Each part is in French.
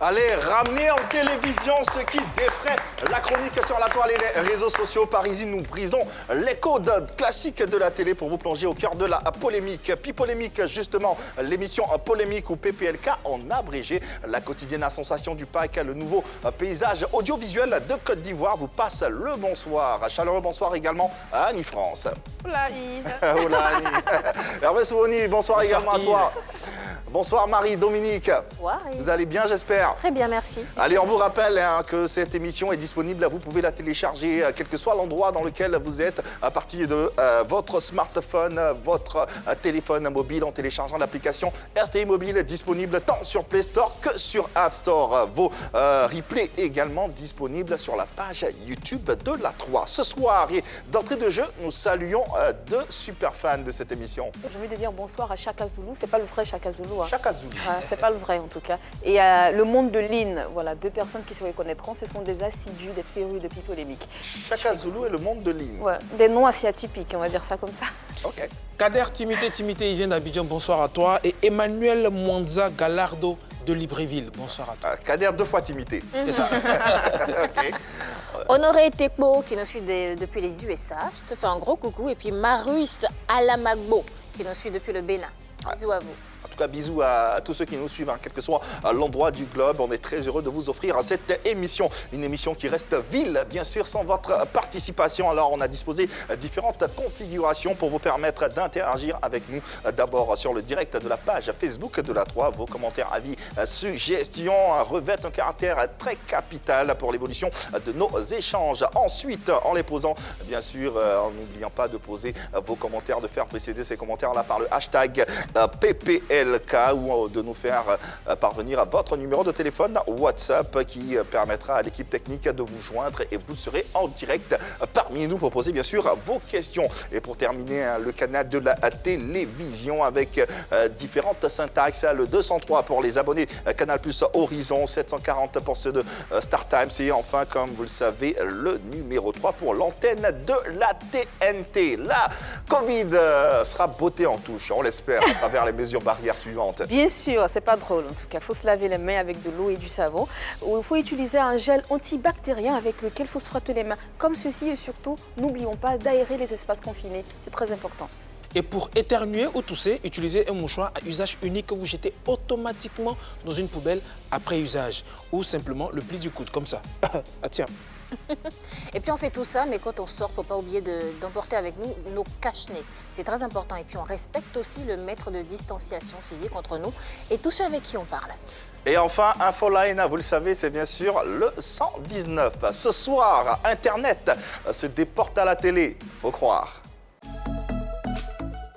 Allez, ramener en télévision ce qui défraie la chronique sur la toile et les réseaux sociaux. Par ici, nous brisons les codes classiques de la télé pour vous plonger au cœur de la polémique. Pipolémique, justement, l'émission Polémique ou PPLK en abrégé. La quotidienne sensation du PAC, le nouveau paysage audiovisuel de Côte d'Ivoire vous passe le bonsoir. Chaleureux bonsoir également à Annie France. Oula Yves. Oula Annie. Hervé Souni, bonsoir également à toi. Bonsoir Marie-Dominique. Bonsoir Yves. Vous allez bien, j'espère? Très bien, merci. Allez, on vous rappelle que cette émission est disponible. Vous pouvez la télécharger, quel que soit l'endroit dans lequel vous êtes, à partir de votre smartphone, votre téléphone mobile, en téléchargeant l'application RTI Mobile, disponible tant sur Play Store que sur App Store. Vos replays également disponibles sur la page YouTube de la 3. Ce soir, et d'entrée de jeu, nous saluons deux super fans de cette émission. J'ai envie de dire bonsoir à Chaka Zulu. C'est pas le vrai Chaka Zulu. Hein. Chaka Zulu. C'est pas le vrai en tout cas. Et le monde de Lynn, voilà, deux personnes qui se reconnaîtront, ce sont des assidus, des férus de Pipolémique. Chaka Zulu et le monde de Lynn. Ouais, des noms assez atypiques, on va dire ça comme ça. Ok. Kader Timité, il vient d'Abidjan, bonsoir à toi. Et Emmanuel Mwanza Galardo de Libreville, bonsoir à toi. Kader, deux fois timité. C'est ça. Ok. Honoré Tekbo qui nous suit depuis les USA, je te fais un gros coucou. Et puis Marus Alamagbo qui nous suit depuis le Bénin. Bisous à vous. En tout cas, bisous à tous ceux qui nous suivent, quel que soit l'endroit du globe. On est très heureux de vous offrir cette émission. Une émission qui reste vile, bien sûr, sans votre participation. Alors, on a disposé différentes configurations pour vous permettre d'interagir avec nous. D'abord, sur le direct de la page Facebook de la 3, vos commentaires, avis, suggestions revêtent un caractère très capital pour l'évolution de nos échanges. Ensuite, en les posant, bien sûr, en n'oubliant pas de poser vos commentaires, de faire précéder ces commentaires-là par le hashtag PPLK ou de nous faire parvenir à votre numéro de téléphone WhatsApp qui permettra à l'équipe technique de vous joindre et vous serez en direct parmi nous pour poser bien sûr vos questions. Et pour terminer, le canal de la télévision avec différentes syntaxes, le 203 pour les abonnés Canal Plus Horizon, 740 pour ceux de Star Times et enfin, comme vous le savez, le numéro 3 pour l'antenne de la TNT. La Covid sera beauté en touche, on l'espère, à travers les mesures barrières suivantes. Bien sûr, c'est pas drôle en tout cas. Il faut se laver les mains avec de l'eau et du savon. Ou il faut utiliser un gel antibactérien avec lequel il faut se frotter les mains. Comme ceci et surtout, n'oublions pas d'aérer les espaces confinés. C'est très important. Et pour éternuer ou tousser, utilisez un mouchoir à usage unique que vous jetez automatiquement dans une poubelle après usage. Ou simplement le pli du coude, comme ça. Ah tiens. Et puis on fait tout ça, mais quand on sort, il ne faut pas oublier d'emporter avec nous nos cache-nez. C'est très important. Et puis on respecte aussi le mètre de distanciation physique entre nous et tous ceux avec qui on parle. Et enfin, Infoline, vous le savez, c'est bien sûr le 119. Ce soir, Internet se déporte à la télé, faut croire.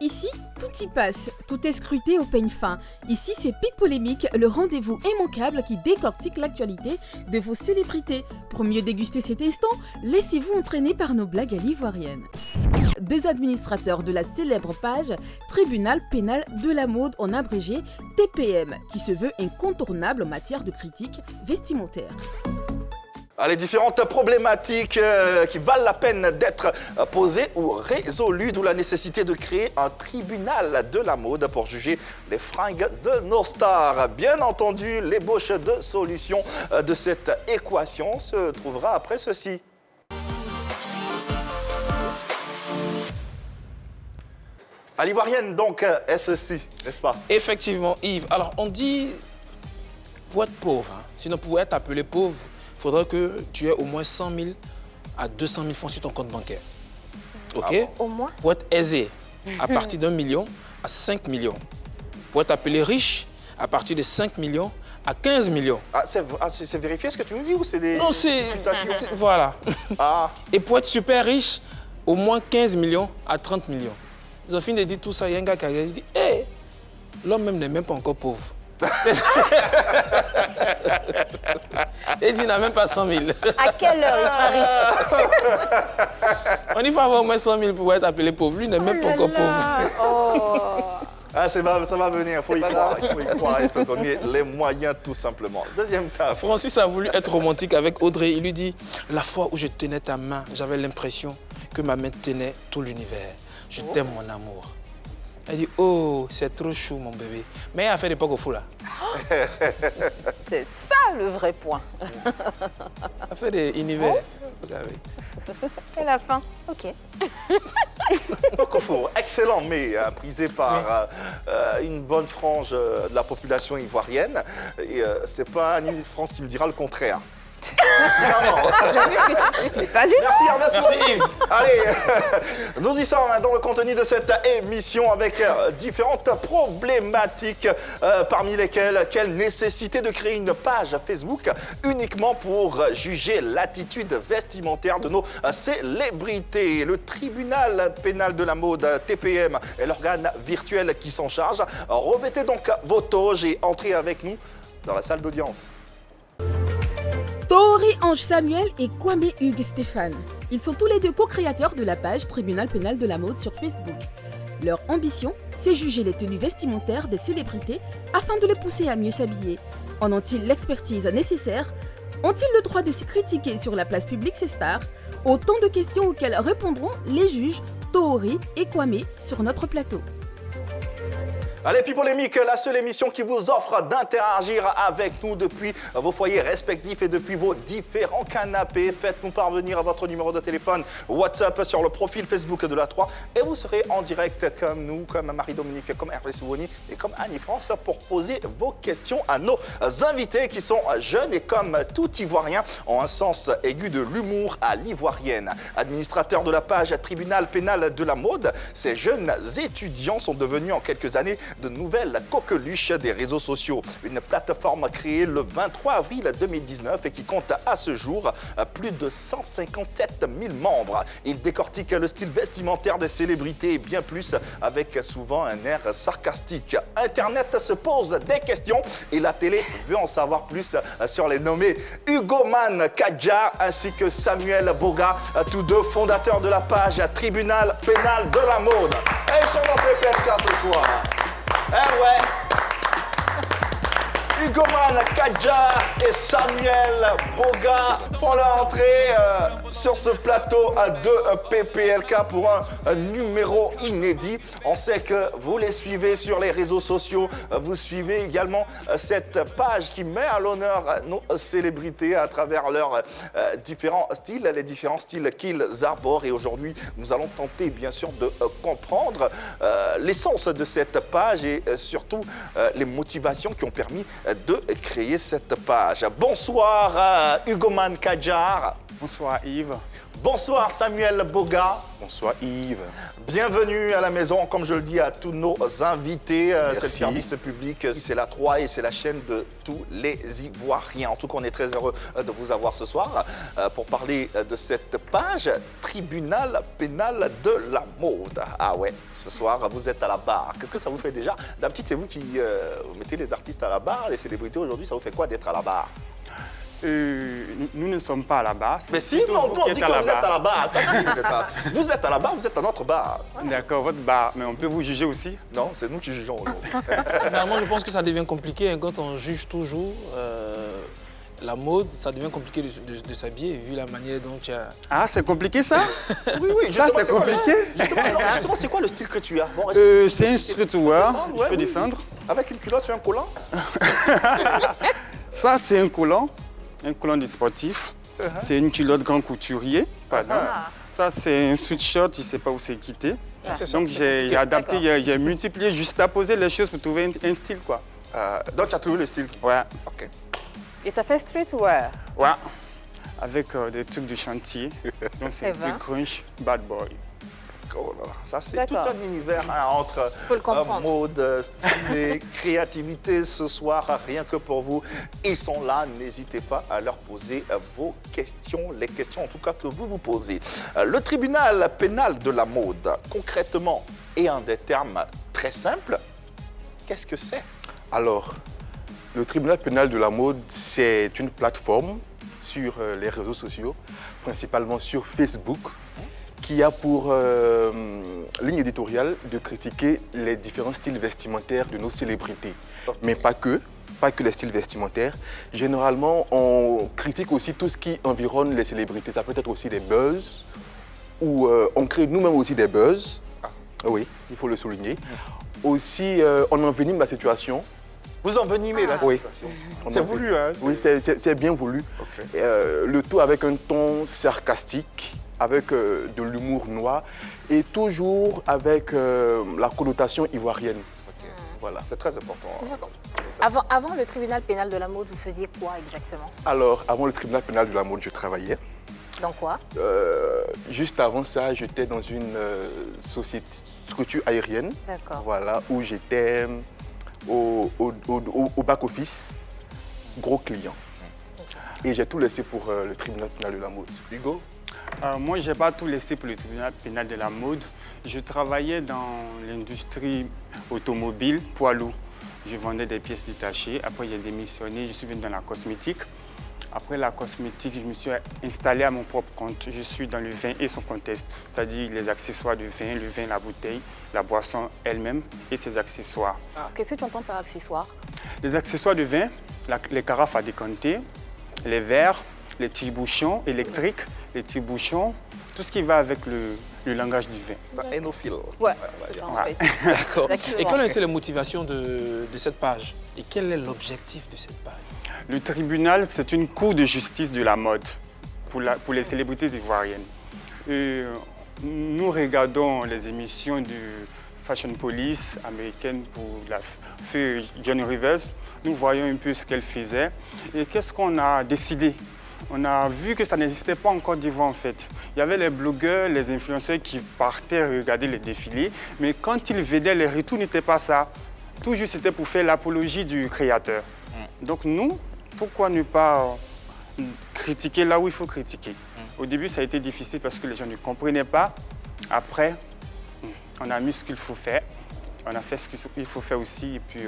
Ici, tout y passe, tout est scruté au peigne fin. Ici, c'est Pipolémique, le rendez-vous immanquable qui décortique l'actualité de vos célébrités. Pour mieux déguster cet instant, laissez-vous entraîner par nos blagues à l'ivoirienne. Deux administrateurs de la célèbre page Tribunal pénal de la mode en abrégé TPM, qui se veut incontournable en matière de critique vestimentaire. Les différentes problématiques qui valent la peine d'être posées ou résolues, d'où la nécessité de créer un tribunal de la mode pour juger les fringues de nos stars. Bien entendu, l'ébauche de solutions de cette équation se trouvera après ceci. À l'ivoirienne, donc, est ceci, n'est-ce pas? Effectivement, Yves. Alors, on dit pour être pauvre, sinon pour être appelé pauvre, il faudrait que tu aies au moins 100 000 à 200 000 francs sur ton compte bancaire. OK? Ah bon? Au moins. Pour être aisé, à partir d'1 million à 5 millions. Pour être appelé riche, à partir de 5 millions à 15 millions. C'est vérifié ce que tu nous dis ou c'est des... Non, voilà. Ah. Et pour être super riche, au moins 15 millions à 30 millions. Ils ont fini de dire tout ça. Il y a un gars qui a dit, hé, l'homme même n'est même pas encore pauvre. Et il n'a même pas 100 000. À quelle heure il sera riche? On y faut avoir au moins 100 000 pour être appelé pauvre. Lui n'est même pas encore pauvre. Oh. Ça va venir, il faut y croire. Il faut y croire et se donner les moyens tout simplement. Deuxième taf. Francis a voulu être romantique avec Audrey. Il lui dit, la fois où je tenais ta main, j'avais l'impression que ma main tenait tout l'univers. Je t'aime mon amour. Elle dit, oh, c'est trop chou, mon bébé. Mais elle a fait des pocs au fou, là. C'est ça le vrai point. Elle a fait des univers. Regardez. Et la fin. Ok. Coco, excellent, mais prisé par une bonne frange de la population ivoirienne. Et c'est pas Annie France qui me dira le contraire. Non. Pas du Merci Ernest. Merci Yves. Allez, nous y sommes dans le contenu de cette émission avec différentes problématiques, parmi lesquelles quelle nécessité de créer une page Facebook uniquement pour juger l'attitude vestimentaire de nos célébrités. Le tribunal pénal de la mode, TPM, est l'organe virtuel qui s'en charge. Revêtez donc vos toges et entrez avec nous dans la salle d'audience. Tohori Ange Samuel et Kwame Hugues Stéphane. Ils sont tous les deux co-créateurs de la page Tribunal pénal de la mode sur Facebook. Leur ambition, c'est juger les tenues vestimentaires des célébrités afin de les pousser à mieux s'habiller. En ont-ils l'expertise nécessaire? Ont-ils le droit de se critiquer sur la place publique ces stars? Autant de questions auxquelles répondront les juges Tohori et Kwame sur notre plateau. Allez, Pipolémique, la seule émission qui vous offre d'interagir avec nous depuis vos foyers respectifs et depuis vos différents canapés. Faites-nous parvenir votre numéro de téléphone WhatsApp sur le profil Facebook de la 3 et vous serez en direct comme nous, comme Marie-Dominique, comme Hervé Souvoni et comme Annie France pour poser vos questions à nos invités qui sont jeunes et comme tout Ivoirien ont un sens aigu de l'humour à l'ivoirienne. Administrateurs de la page Tribunal pénal de la mode, ces jeunes étudiants sont devenus en quelques années de nouvelles coqueluches des réseaux sociaux. Une plateforme créée le 23 avril 2019 et qui compte à ce jour plus de 157 000 membres. Ils décortiquent le style vestimentaire des célébrités et bien plus avec souvent un air sarcastique. Internet se pose des questions et la télé veut en savoir plus sur les nommés Hugoman Kadjar ainsi que Samuel Boga, tous deux fondateurs de la page Tribunal pénal de la mode. Et ils sont dans PPLK ce soir. Eh ouais, Hugoman Kadjar et Samuel Boga font leur entrée sur ce plateau de PPLK pour un numéro inédit. On sait que vous les suivez sur les réseaux sociaux. Vous suivez également cette page qui met à l'honneur nos célébrités à travers leurs différents styles, les différents styles qu'ils arborent. Et aujourd'hui, nous allons tenter bien sûr de comprendre l'essence de cette page et surtout les motivations qui ont permis de créer cette page. Bonsoir Hugoman Kadjar. Bonsoir Yves. Bonsoir Samuel Boga. Bonsoir Yves. Bienvenue à la maison, comme je le dis à tous nos invités. C'est le Merci. service public, c'est la 3 et c'est la chaîne de tous les Ivoiriens. En tout cas, on est très heureux de vous avoir ce soir pour parler de cette page Tribunal pénal de la mode. Ah ouais, ce soir, vous êtes à la barre. Qu'est-ce que ça vous fait déjà? D'habitude, c'est vous qui mettez les artistes à la barre, les célébrités. Aujourd'hui, ça vous fait quoi d'être à la barre? Nous ne sommes pas à la barre. Mais si, plutôt on vous qui dit êtes que vous êtes à la barre. Vous êtes à la barre, vous êtes à notre barre. D'accord, votre barre. Mais on peut vous juger aussi. Non, c'est nous qui jugeons aujourd'hui. Finalement, je pense que ça devient compliqué hein, quand on juge toujours la mode. Ça devient compliqué de s'habiller vu la manière dont tu as... Ah, c'est compliqué ça? Oui, oui. Ça, justement, c'est compliqué? Justement, c'est quoi le style que tu as? Bon, C'est un streetwear. descendre, Je ouais, peux oui. descendre. avec une culotte sur un collant? Ça, c'est un collant du sportif. C'est une culotte grand couturier. Pardon. Ça, c'est un sweatshirt, je ne sais pas où c'est quitté. C'est ça, Donc, c'est j'ai compliqué. adapté, j'ai multiplié, juste à poser les choses pour trouver un style, quoi. Donc, tu as trouvé le style. Ouais, Ok. Et ça fait streetwear. ouais. Avec des trucs de chantier. Donc, c'est Eh un peu ben. grunge, bad boy. Oh là là, ça, c'est tout D'accord. un univers hein, entre Faut le comprendre. mode, style, créativité ce soir, rien que pour vous. Ils sont là, n'hésitez pas à leur poser vos questions, les questions en tout cas que vous vous posez. Le tribunal pénal de la mode, concrètement, est un des termes très simples. Qu'est-ce que c'est? Alors, le tribunal pénal de la mode, c'est une plateforme sur les réseaux sociaux, principalement sur Facebook, qui a pour ligne éditoriale de critiquer les différents styles vestimentaires de nos célébrités. Mais pas que les styles vestimentaires. Généralement, on critique aussi tout ce qui environne les célébrités. Ça peut être aussi des buzz, ou on crée nous-mêmes aussi des buzz. Oui, il faut le souligner. Aussi, on envenime la situation. Vous envenimez la Oui. situation. On C'est envenime. voulu, hein? Oui, c'est bien voulu. Ok. Le tout avec un ton sarcastique, avec de l'humour noir et toujours avec la connotation ivoirienne. Voilà. C'est très important. Avant le tribunal pénal de la mode, vous faisiez quoi exactement? Alors, avant le tribunal pénal de la mode, je travaillais. Dans quoi? Juste avant ça, j'étais dans une structure aérienne. D'accord. Voilà, où j'étais au back-office, gros client. Et j'ai tout laissé pour le tribunal pénal de la mode. Hugo? Moi, je n'ai pas tout laissé pour le tribunal pénal de la mode. Je travaillais dans l'industrie automobile, poids lourd. Je vendais des pièces détachées. Après, j'ai démissionné. Je suis venu dans la cosmétique. Après la cosmétique, je me suis installé à mon propre compte. Je suis dans le vin et son contexte, c'est-à-dire les accessoires du vin, le vin, la bouteille, la boisson elle-même et ses accessoires. Qu'est-ce que tu entends par accessoires? Les accessoires de vin, les carafes à décanter, les verres, les tire-bouchons électriques, les tire-bouchons, tout ce qui va avec le langage du vin. Un hénophile. Ouais, c'est ça en fait. D'accord. Et Exactement. quelles ont été les motivations de cette page? Et quel est l'objectif de cette page? Le tribunal, c'est une cour de justice de la mode pour les célébrités ivoiriennes. Nous regardons les émissions du Fashion Police américaine pour la feu Johnny Rivers. Nous voyons un peu ce qu'elle faisait. Et qu'est-ce qu'on a décidé? On a vu que ça n'existait pas en Côte d'Ivoire en fait. Il y avait les blogueurs, les influenceurs qui partaient regarder les défilés, mais quand ils venaient, les retours n'étaient pas ça. Toujours c'était pour faire l'apologie du créateur. Donc nous, pourquoi ne pas critiquer là où il faut critiquer? Au début, ça a été difficile parce que les gens ne comprenaient pas. Après, on a mis ce qu'il faut faire. On a fait ce qu'il faut faire aussi et puis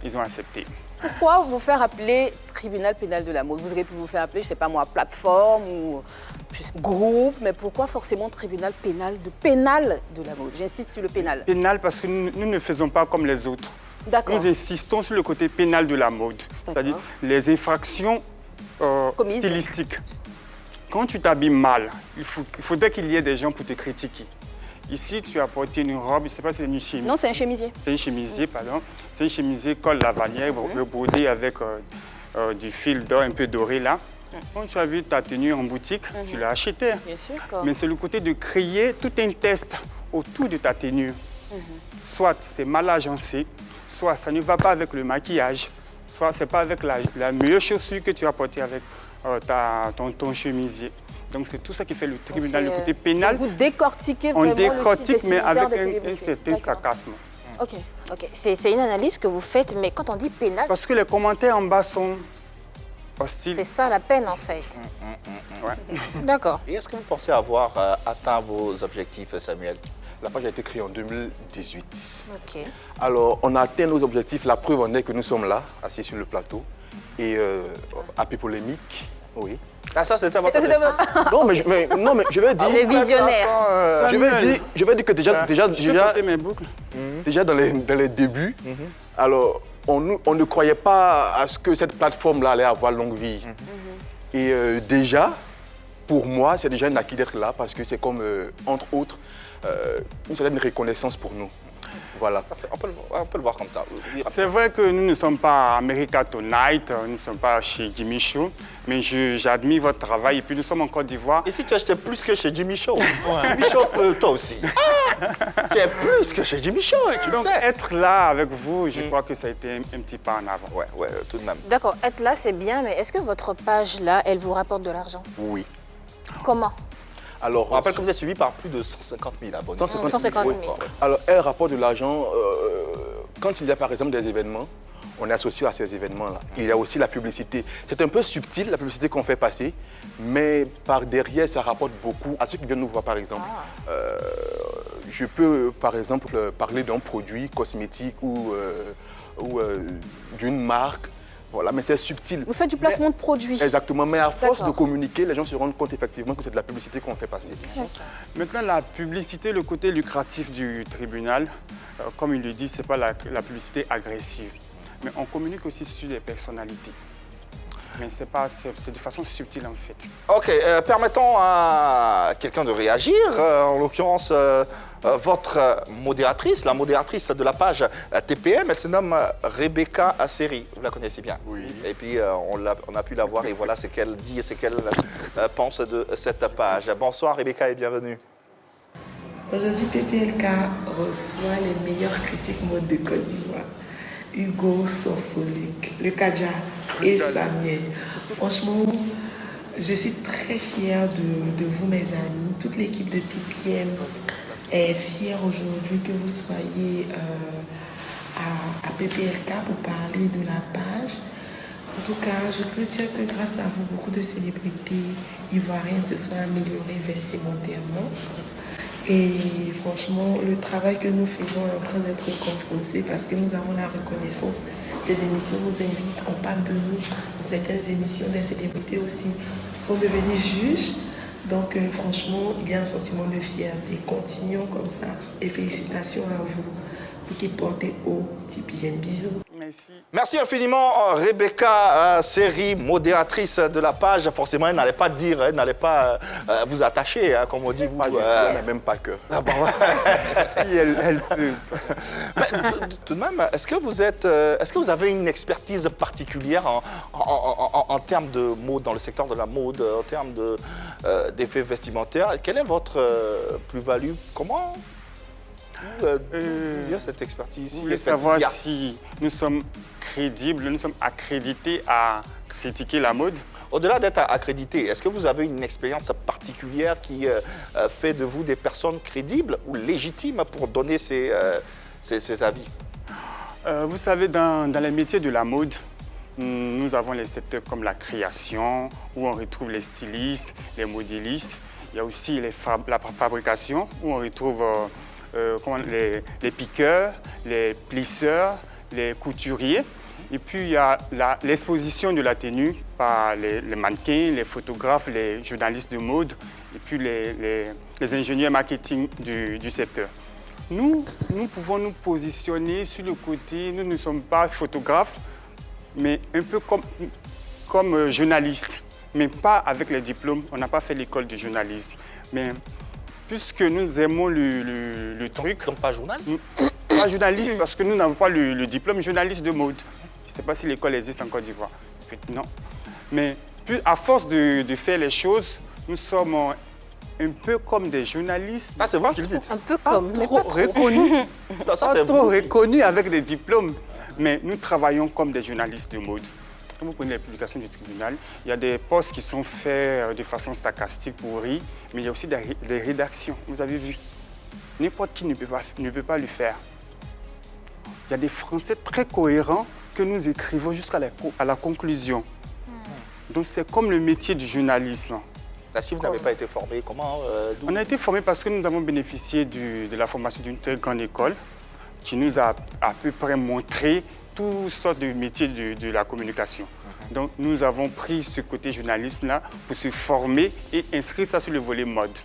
ils ont accepté. Pourquoi vous faire appeler tribunal pénal de la mode? Vous auriez pu vous faire appeler, je ne sais pas moi, plateforme ou groupe, mais pourquoi forcément tribunal pénal de la mode? J'insiste sur le pénal. Pénal parce que nous ne faisons pas comme les autres. D'accord. Nous insistons sur le côté pénal de la mode, c'est-à-dire les infractions stylistiques. Quand tu t'habilles mal, il faudrait qu'il y ait des gens pour te critiquer. Ici, tu as porté une robe, je ne sais pas si c'est une chemise. Non, c'est un chemisier. C'est une chemisier, pardon. C'est une chemisier col lavalière, brodée avec du fil d'or un peu doré là. Quand tu as vu ta tenue en boutique, tu l'as achetée. Bien sûr. Mais c'est le côté de créer tout un test autour de ta tenue. Soit c'est mal agencé, soit ça ne va pas avec le maquillage, soit c'est pas avec la meilleure chaussure que tu as portée avec ton chemisier. Donc c'est tout ça qui fait le tribunal, le côté pénal. Vous décortiquez vraiment on décortique, le style mais avec vestimentaire un certain sarcasme. Ok. Ok, c'est une analyse que vous faites, mais quand on dit pénal, Parce que les commentaires en bas sont hostiles. c'est ça la peine en fait. Ouais. D'accord. Et est-ce que vous pensez avoir atteint vos objectifs, Samuel? La page a été créée en 2018. Ok. Alors, on a atteint nos objectifs. La preuve en est que nous sommes là, assis sur le plateau. Et à peu polémique, oui. Ah, ça, c'était votre C'était Non, mais je vais dire... Les visionnaires. Je vais dire que déjà Je peux porter mes boucles. déjà dans les débuts, alors on ne croyait pas à ce que cette plateforme-là allait avoir longue vie. Et déjà, pour moi, c'est déjà un acquis d'être là parce que c'est comme, entre autres, une certaine reconnaissance pour nous. Voilà. On peut le voir comme ça. C'est vrai que nous ne sommes pas à America Tonight, nous ne sommes pas chez Jimmy Choo, mais j'admire votre travail et puis nous sommes en Côte d'Ivoire. Ici, tu achetais plus que chez Jimmy Choo. Jimmy Choo, toi aussi. Tu es plus que chez Jimmy Choo, tu Donc sais. être là avec vous, je crois que ça a été un petit pas en avant. Ouais, tout de même. D'accord, être là c'est bien, mais est-ce que votre page là, elle vous rapporte de l'argent? Oui. Comment? Alors, On rappelle que vous êtes suivi par plus de 150 000 abonnés. 150 000. oui. Alors, elle rapporte de l'argent quand il y a par exemple des événements. On est associé à ces événements-là. Il y a aussi la publicité. C'est un peu subtil, la publicité qu'on fait passer, mais par derrière, ça rapporte beaucoup à ceux qui viennent nous voir, par exemple. Je peux, par exemple, parler d'un produit cosmétique ou d'une marque. Voilà, mais c'est subtil. Vous faites du placement de produits. Exactement, mais à force de D'accord. communiquer, les gens se rendent compte effectivement que c'est de la publicité qu'on fait passer. Maintenant, la publicité, le côté lucratif du tribunal, comme il le dit, ce n'est pas la publicité agressive. Mais on communique aussi sur les personnalités. Mais c'est de façon subtile en fait. Ok, permettons à quelqu'un de réagir, en l'occurrence votre modératrice, la modératrice de la page TPM, elle se nomme Rebecca Asseri, vous la connaissez bien. Oui. Et puis on a pu la voir et voilà ce qu'elle dit et ce qu'elle pense de cette page. Bonsoir Rebecca et bienvenue. Aujourd'hui, PPLK reçoit les meilleures critiques mode de Côte d'Ivoire. Hugo Sonsoluc, le Kadja et Samuel. Franchement, je suis très fière de vous, mes amis. Toute l'équipe de TPM est fière aujourd'hui que vous soyez à PPLK pour parler de la page. En tout cas, je peux dire que grâce à vous, beaucoup de célébrités ivoiriennes se sont améliorées vestimentairement. Et franchement, le travail que nous faisons est en train d'être compensé parce que nous avons la reconnaissance des émissions nous invitent, on parle de nous dans certaines émissions, des célébrités aussi sont devenues juges. Donc franchement, il y a un sentiment de fierté. Continuons comme ça et félicitations à vous qui portez haut TPM. Bisous. Merci. Merci infiniment Rebecca Asseri, modératrice de la page. Forcément, elle n'allait pas dire, elle n'allait pas vous attacher, hein, comme on dit. Vous, elle n'a même pas cœur. Ah bon, Si elle peut. Mais, tout de même, est-ce que vous avez une expertise particulière en termes de mode, dans le secteur de la mode, en termes d'effets vestimentaires? Quelle est votre plus-value? Comment vient cette expertise? Vous voulez savoir si nous sommes crédibles, nous sommes accrédités à critiquer la mode? Au-delà d'être accrédité, est-ce que vous avez une expérience particulière qui fait de vous des personnes crédibles ou légitimes pour donner ces avis? Vous savez, dans les métiers de la mode, nous avons les secteurs comme la création, où on retrouve les stylistes, les modélistes. Il y a aussi la fabrication, où on retrouve les piqueurs, les plisseurs, les couturiers. Et puis il y a l'exposition de la tenue par les mannequins, les photographes, les journalistes de mode et puis les ingénieurs marketing du secteur. Nous pouvons nous positionner sur le côté, nous ne sommes pas photographes, mais un peu comme journalistes, mais pas avec les diplômes. On n'a pas fait l'école de journaliste. Mais puisque nous aimons le truc... Donc pas journaliste? Pas journaliste parce que nous n'avons pas le diplôme journaliste de mode. Je ne sais pas si l'école existe en Côte d'Ivoire. Non. Mais à force de faire les choses, nous sommes un peu comme des journalistes. Ah, c'est vous qui le dites? Un peu comme, mais trop pas trop. reconnus. Non, ça, Pas c'est trop vous. reconnus avec des diplômes. Mais nous travaillons comme des journalistes de mode. Quand vous prenez les publications du tribunal, il y a des postes qui sont faits de façon sarcastique pour rire, mais il y a aussi des rédactions. Vous avez vu, n'importe qui ne peut pas le faire. Il y a des français très cohérents que nous écrivons jusqu'à la conclusion. Donc c'est comme le métier du journalisme. Là, si vous n'avez pas été formé, comment On a été formés parce que nous avons bénéficié de la formation d'une très grande école qui nous a à peu près montré toutes sortes de métiers de la communication. Donc nous avons pris ce côté journalisme-là pour se former et inscrire ça sur le volet mode.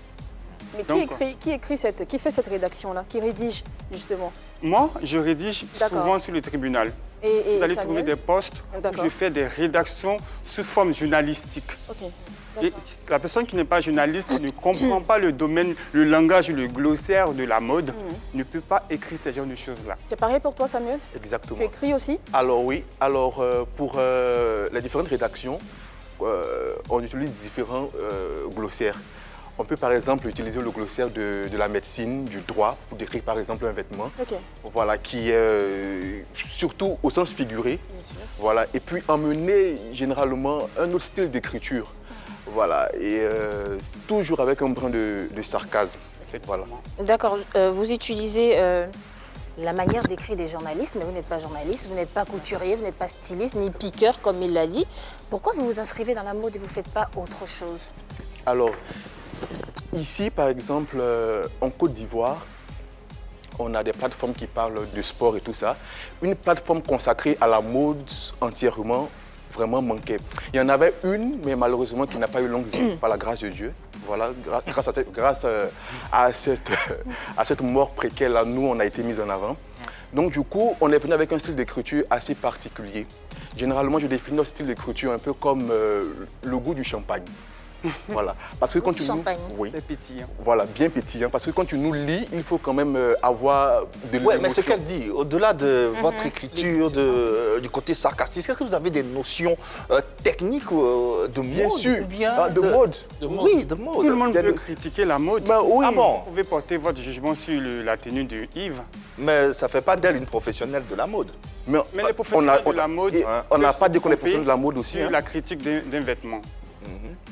Mais Donc, qui fait cette rédaction-là? Qui rédige, justement? Moi, je rédige souvent sur le tribunal. Et Vous allez Samuel? trouver des postes où D'accord. je fais des rédactions sous forme journalistique. Ok. Et la personne qui n'est pas journaliste, qui ne comprend pas le domaine, le langage, le glossaire de la mode, ne peut pas écrire ce genre de choses-là. C'est pareil pour toi, Samuel? Exactement. Tu écris aussi? Alors oui, pour les différentes rédactions, on utilise différents glossaires. On peut par exemple utiliser le glossaire de la médecine, du droit, pour décrire par exemple un vêtement. Ok. Voilà, qui est surtout au sens figuré. Bien sûr. Voilà, et puis emmener généralement un autre style d'écriture. Voilà, et toujours avec un brin de sarcasme. Voilà. D'accord, vous utilisez la manière d'écrire des journalistes, mais vous n'êtes pas journaliste, vous n'êtes pas couturier, vous n'êtes pas styliste, ni piqueur, comme il l'a dit. Pourquoi vous vous inscrivez dans la mode et vous ne faites pas autre chose? Alors, ici, par exemple, en Côte d'Ivoire, on a des plateformes qui parlent de sport et tout ça. Une plateforme consacrée à la mode entièrement, vraiment manquait. Il y en avait une, mais malheureusement qui n'a pas eu longue vie, par la grâce de Dieu. Voilà, grâce à cette mort précaire, là, nous, on a été mis en avant. Donc du coup, on est venu avec un style d'écriture assez particulier. Généralement, je définis notre style d'écriture un peu comme le goût du champagne. Voilà. Parce que quand tu champagne. oui. C'est pétillant. Voilà, bien pétillant. Parce que quand tu nous lis, il faut quand même avoir de l'émotion. Oui, mais ce qu'elle dit, au-delà de votre écriture, du côté sarcastique, est-ce que vous avez des notions techniques de mode? Bien sûr, ou bien de mode. Oui, de mode. Tout le monde Il y a peut de- critiquer la mode. Ben oui. Ah bon? Vous pouvez porter votre jugement sur la tenue de Yves. Mais ça ne fait pas d'elle une professionnelle de la mode. Mais les professionnels de la mode, on n'a peuvent pas se dit qu'on est tromper professionnel de la mode aussi. sur hein. la critique d'un vêtement.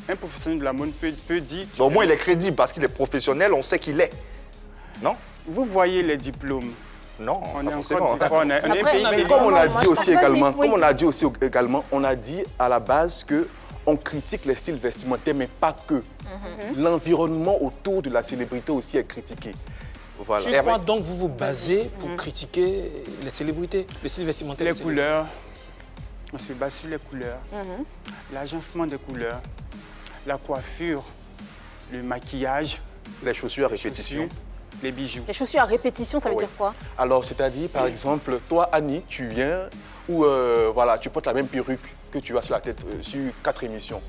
Un professionnel de la mode peut dire... Au moins, il est crédible parce qu'il est professionnel, on sait qu'il est. Non? Vous voyez les diplômes. Non, On pas est en forcément. Côte d'Ivoire, on est un Après, pays mais Mais qui est comme on Moi, a je dit aussi partage, également, oui. comme on a dit aussi également, on a dit à la base que on critique les styles vestimentaires, mais pas que. L'environnement autour de la célébrité aussi est critiqué. Voilà. Sur quoi donc vous vous basez pour critiquer les célébrités, le style vestimentaire les des célébrités? couleurs. On se base sur les couleurs. L'agencement des couleurs. La coiffure. Le maquillage. Les chaussures à les répétition. chaussures, les bijoux. Les chaussures à répétition, ça veut Oui. dire quoi? Alors, c'est-à-dire, par exemple, toi, Annie, tu viens ou voilà, tu portes la même perruque que tu as sur la tête sur 4 émissions.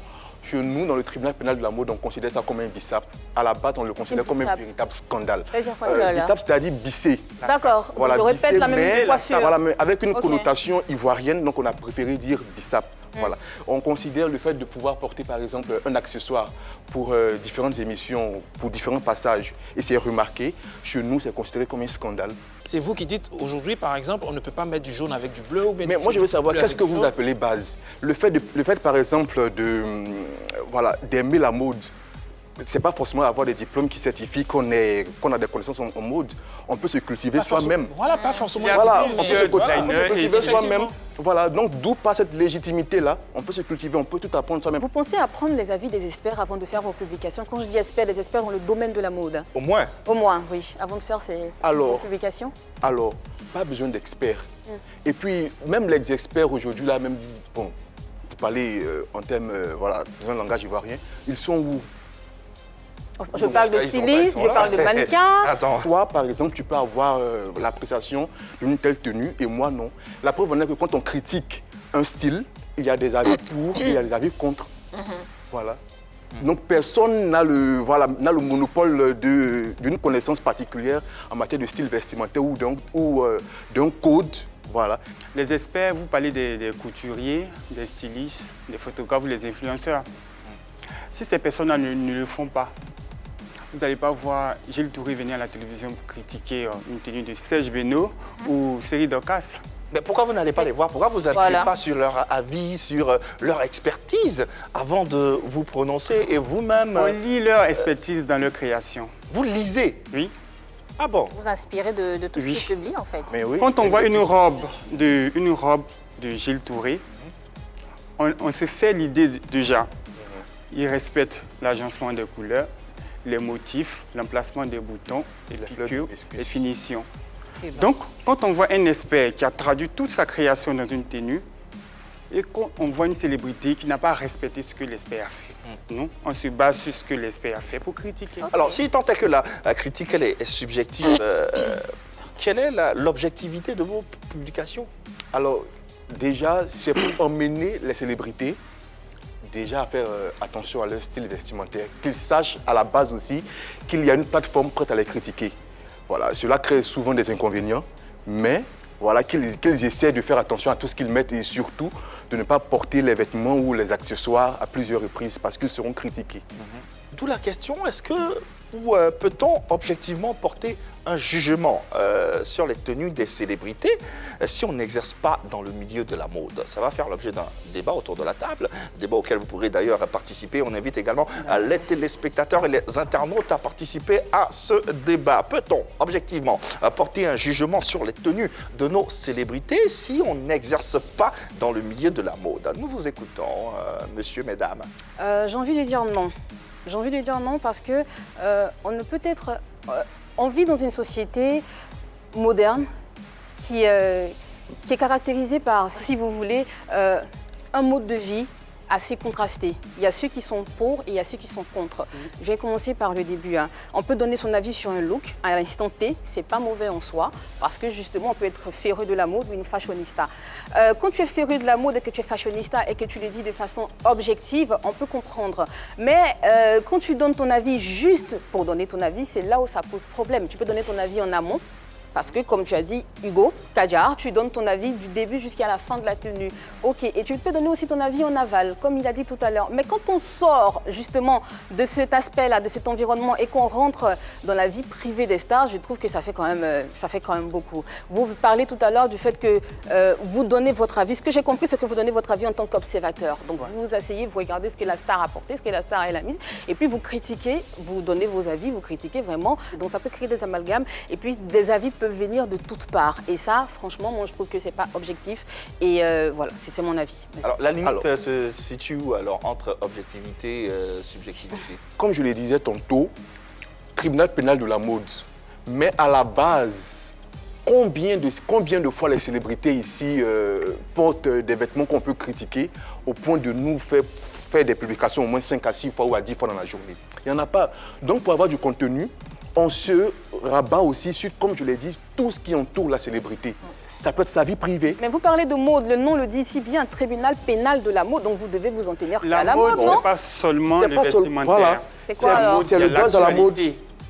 Chez nous, dans le tribunal pénal de la mode, on considère ça comme un bissap. À la base, on le considère comme un bissap. véritable scandale. Ça veut dire quoi? Oh là là. Bissap, c'est-à-dire bissé. D'accord, donc Voilà, je répète bissé, la même mais, coiffure. voilà, mais avec une Ok. connotation ivoirienne, donc on a préféré dire bissap. Voilà. On considère le fait de pouvoir porter, par exemple, un accessoire pour différentes émissions, pour différents passages, et c'est remarqué, chez nous, c'est considéré comme un scandale. C'est vous qui dites aujourd'hui, par exemple, on ne peut pas mettre du jaune avec du bleu ou bien Mais du moi, je veux jaune savoir, bleu qu'est-ce avec que du vous jaune? appelez base? Le fait, par exemple, voilà, d'aimer la mode, c'est pas forcément avoir des diplômes qui certifient qu'on a des connaissances en mode. On peut se cultiver Pas forcément- soi-même. Voilà, pas forcément. Il y a Voilà, des on peut se designers cultiver et soi-même. effectivement. Voilà, donc d'où pas cette légitimité-là. On peut se cultiver, on peut tout apprendre soi-même. Vous pensez à prendre les avis des experts avant de faire vos publications? Quand je dis experts, les experts dans le domaine de la mode. Au moins. Au moins, oui, avant de faire ces Alors, publications. Alors, pas besoin d'experts. Et puis, même les experts aujourd'hui, là, même, bon, pour parler en termes, voilà, dans un langage ivoirien, ils sont où? Je parle de Ils sont pas- ils styliste, sont je là. parle de mannequin. Attends. Toi, par exemple, tu peux avoir l'appréciation d'une telle tenue et moi, non. La preuve en est que quand on critique un style, il y a des avis pour et il y a des avis contre. Voilà. Donc, personne n'a le monopole d'une connaissance particulière en matière de style vestimentaire ou d'un code. Voilà. Les experts, vous parlez des couturiers, des stylistes, des photographes ou des influenceurs. Si ces personnes-là ne le font pas, vous n'allez pas voir Gilles Touré venir à la télévision pour critiquer une tenue de Serge Benoît ou Série Docas. Mais pourquoi vous n'allez pas les voir? Pourquoi vous n'appuyez Voilà. pas sur leur avis, sur leur expertise avant de vous prononcer et vous-même, On lit leur expertise dans leur création. vous lisez? Oui. Ah bon? Vous inspirez de tout Oui. ce qu'il publie, en fait. Mais oui. Quand on voit une robe de Gilles Touré, on se fait l'idée déjà. Il respecte l'agencement des couleurs, les motifs, l'emplacement des boutons, les Les fleurs piqûres, d'hibiscus. les finitions. Donc, quand on voit un expert qui a traduit toute sa création dans une tenue, et qu'on voit une célébrité qui n'a pas respecté ce que l'expert a fait, non, on se base sur ce que l'expert a fait pour critiquer. Alors, si tant est que la critique elle est subjective, quelle est l'objectivité de vos publications? Alors, déjà, c'est pour emmener les célébrités déjà à faire attention à leur style vestimentaire, qu'ils sachent à la base aussi qu'il y a une plateforme prête à les critiquer. Voilà, cela crée souvent des inconvénients, mais voilà, qu'ils essaient de faire attention à tout ce qu'ils mettent et surtout de ne pas porter les vêtements ou les accessoires à plusieurs reprises parce qu'ils seront critiqués. D'où la question, est-ce que ou peut-on objectivement porter un jugement sur les tenues des célébrités si on n'exerce pas dans le milieu de la mode? Ça va faire l'objet d'un débat autour de la table, débat auquel vous pourrez d'ailleurs participer. On invite également les téléspectateurs et les internautes à participer à ce débat. Peut-on objectivement porter un jugement sur les tenues de nos célébrités si on n'exerce pas dans le milieu de la mode? Nous vous écoutons, monsieur, mesdames. J'ai envie de dire non. J'ai envie de dire non parce que on vit dans une société moderne qui est caractérisée par, si vous voulez, un mode de vie assez contrasté. Il y a ceux qui sont pour et il y a ceux qui sont contre. Je vais commencer par le début. On peut donner son avis sur un look à l'instant T, c'est pas mauvais en soi, parce que justement, on peut être féru de la mode ou une fashionista. Quand tu es féru de la mode et que tu es fashionista et que tu le dis de façon objective, on peut comprendre. Mais quand tu donnes ton avis juste pour donner ton avis, c'est là où ça pose problème. Tu peux donner ton avis en amont. Parce que, comme tu as dit, Hugo, Kadjar, tu donnes ton avis du début jusqu'à la fin de la tenue. Ok, et tu peux donner aussi ton avis en aval, comme il a dit tout à l'heure. Mais quand on sort justement de cet aspect-là, de cet environnement, et qu'on rentre dans la vie privée des stars, je trouve que ça fait quand même beaucoup. Vous parlez tout à l'heure du fait que vous donnez votre avis. Ce que j'ai compris, c'est que vous donnez votre avis en tant qu'observateur. Donc vous vous asseyez, vous regardez ce que la star a porté, ce que la star a mise, et puis vous critiquez, vous donnez vos avis, vous critiquez vraiment. Donc ça peut créer des amalgames, et puis des avis peuvent venir de toutes parts. Et ça, franchement, moi, je trouve que c'est pas objectif. Et voilà, c'est mon avis. Alors, la limite se situe où, alors, entre objectivité et subjectivité? Comme je le disais tantôt, tribunal pénal de la mode. Mais à la base, combien de fois les célébrités ici portent des vêtements qu'on peut critiquer au point de nous faire des publications au moins 5 à 6 fois ou à 10 fois dans la journée? Il n'y en a pas. Donc, pour avoir du contenu, on se rabat aussi sur, comme je l'ai dit, tout ce qui entoure la célébrité. Ça peut être sa vie privée. Mais vous parlez de mode, le nom le dit si bien, tribunal pénal de la mode, donc vous devez vous en tenir qu'à la mode, non? Ce n'est pas seulement le vestimentaire. Voilà. C'est quoi alors? C'est le buzz à la mode.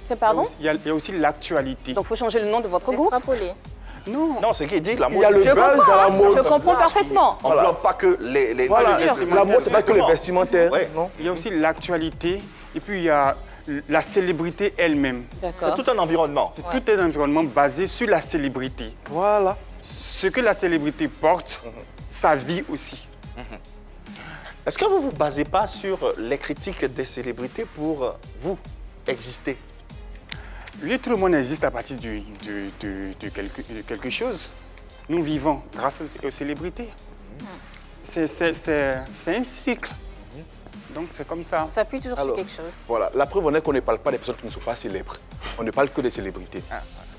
C'est pardon? Il y a aussi l'actualité. Donc il faut changer le nom de votre groupe? Extrapoler. Non, c'est qui dit la mode. Il y a le buzz à la mode. Je comprends parfaitement. On ne parle pas que les Voilà, vestimentaires. la mode, c'est pas que le vestimentaire. Ouais. Non? Il y a aussi l'actualité et puis il y a la célébrité elle-même. C'est tout un environnement. Tout est un environnement basé sur la célébrité. Voilà. Ce que la célébrité porte, sa vie aussi. Est-ce que vous ne vous basez pas sur les critiques des célébrités pour vous exister? Oui, tout le monde existe à partir de quelque chose. Nous vivons grâce aux célébrités. C'est un cycle. Donc c'est comme ça. On s'appuie toujours sur Alors, quelque chose. Voilà, la preuve en est qu'on ne parle pas des personnes qui ne sont pas célèbres. On ne parle que des célébrités.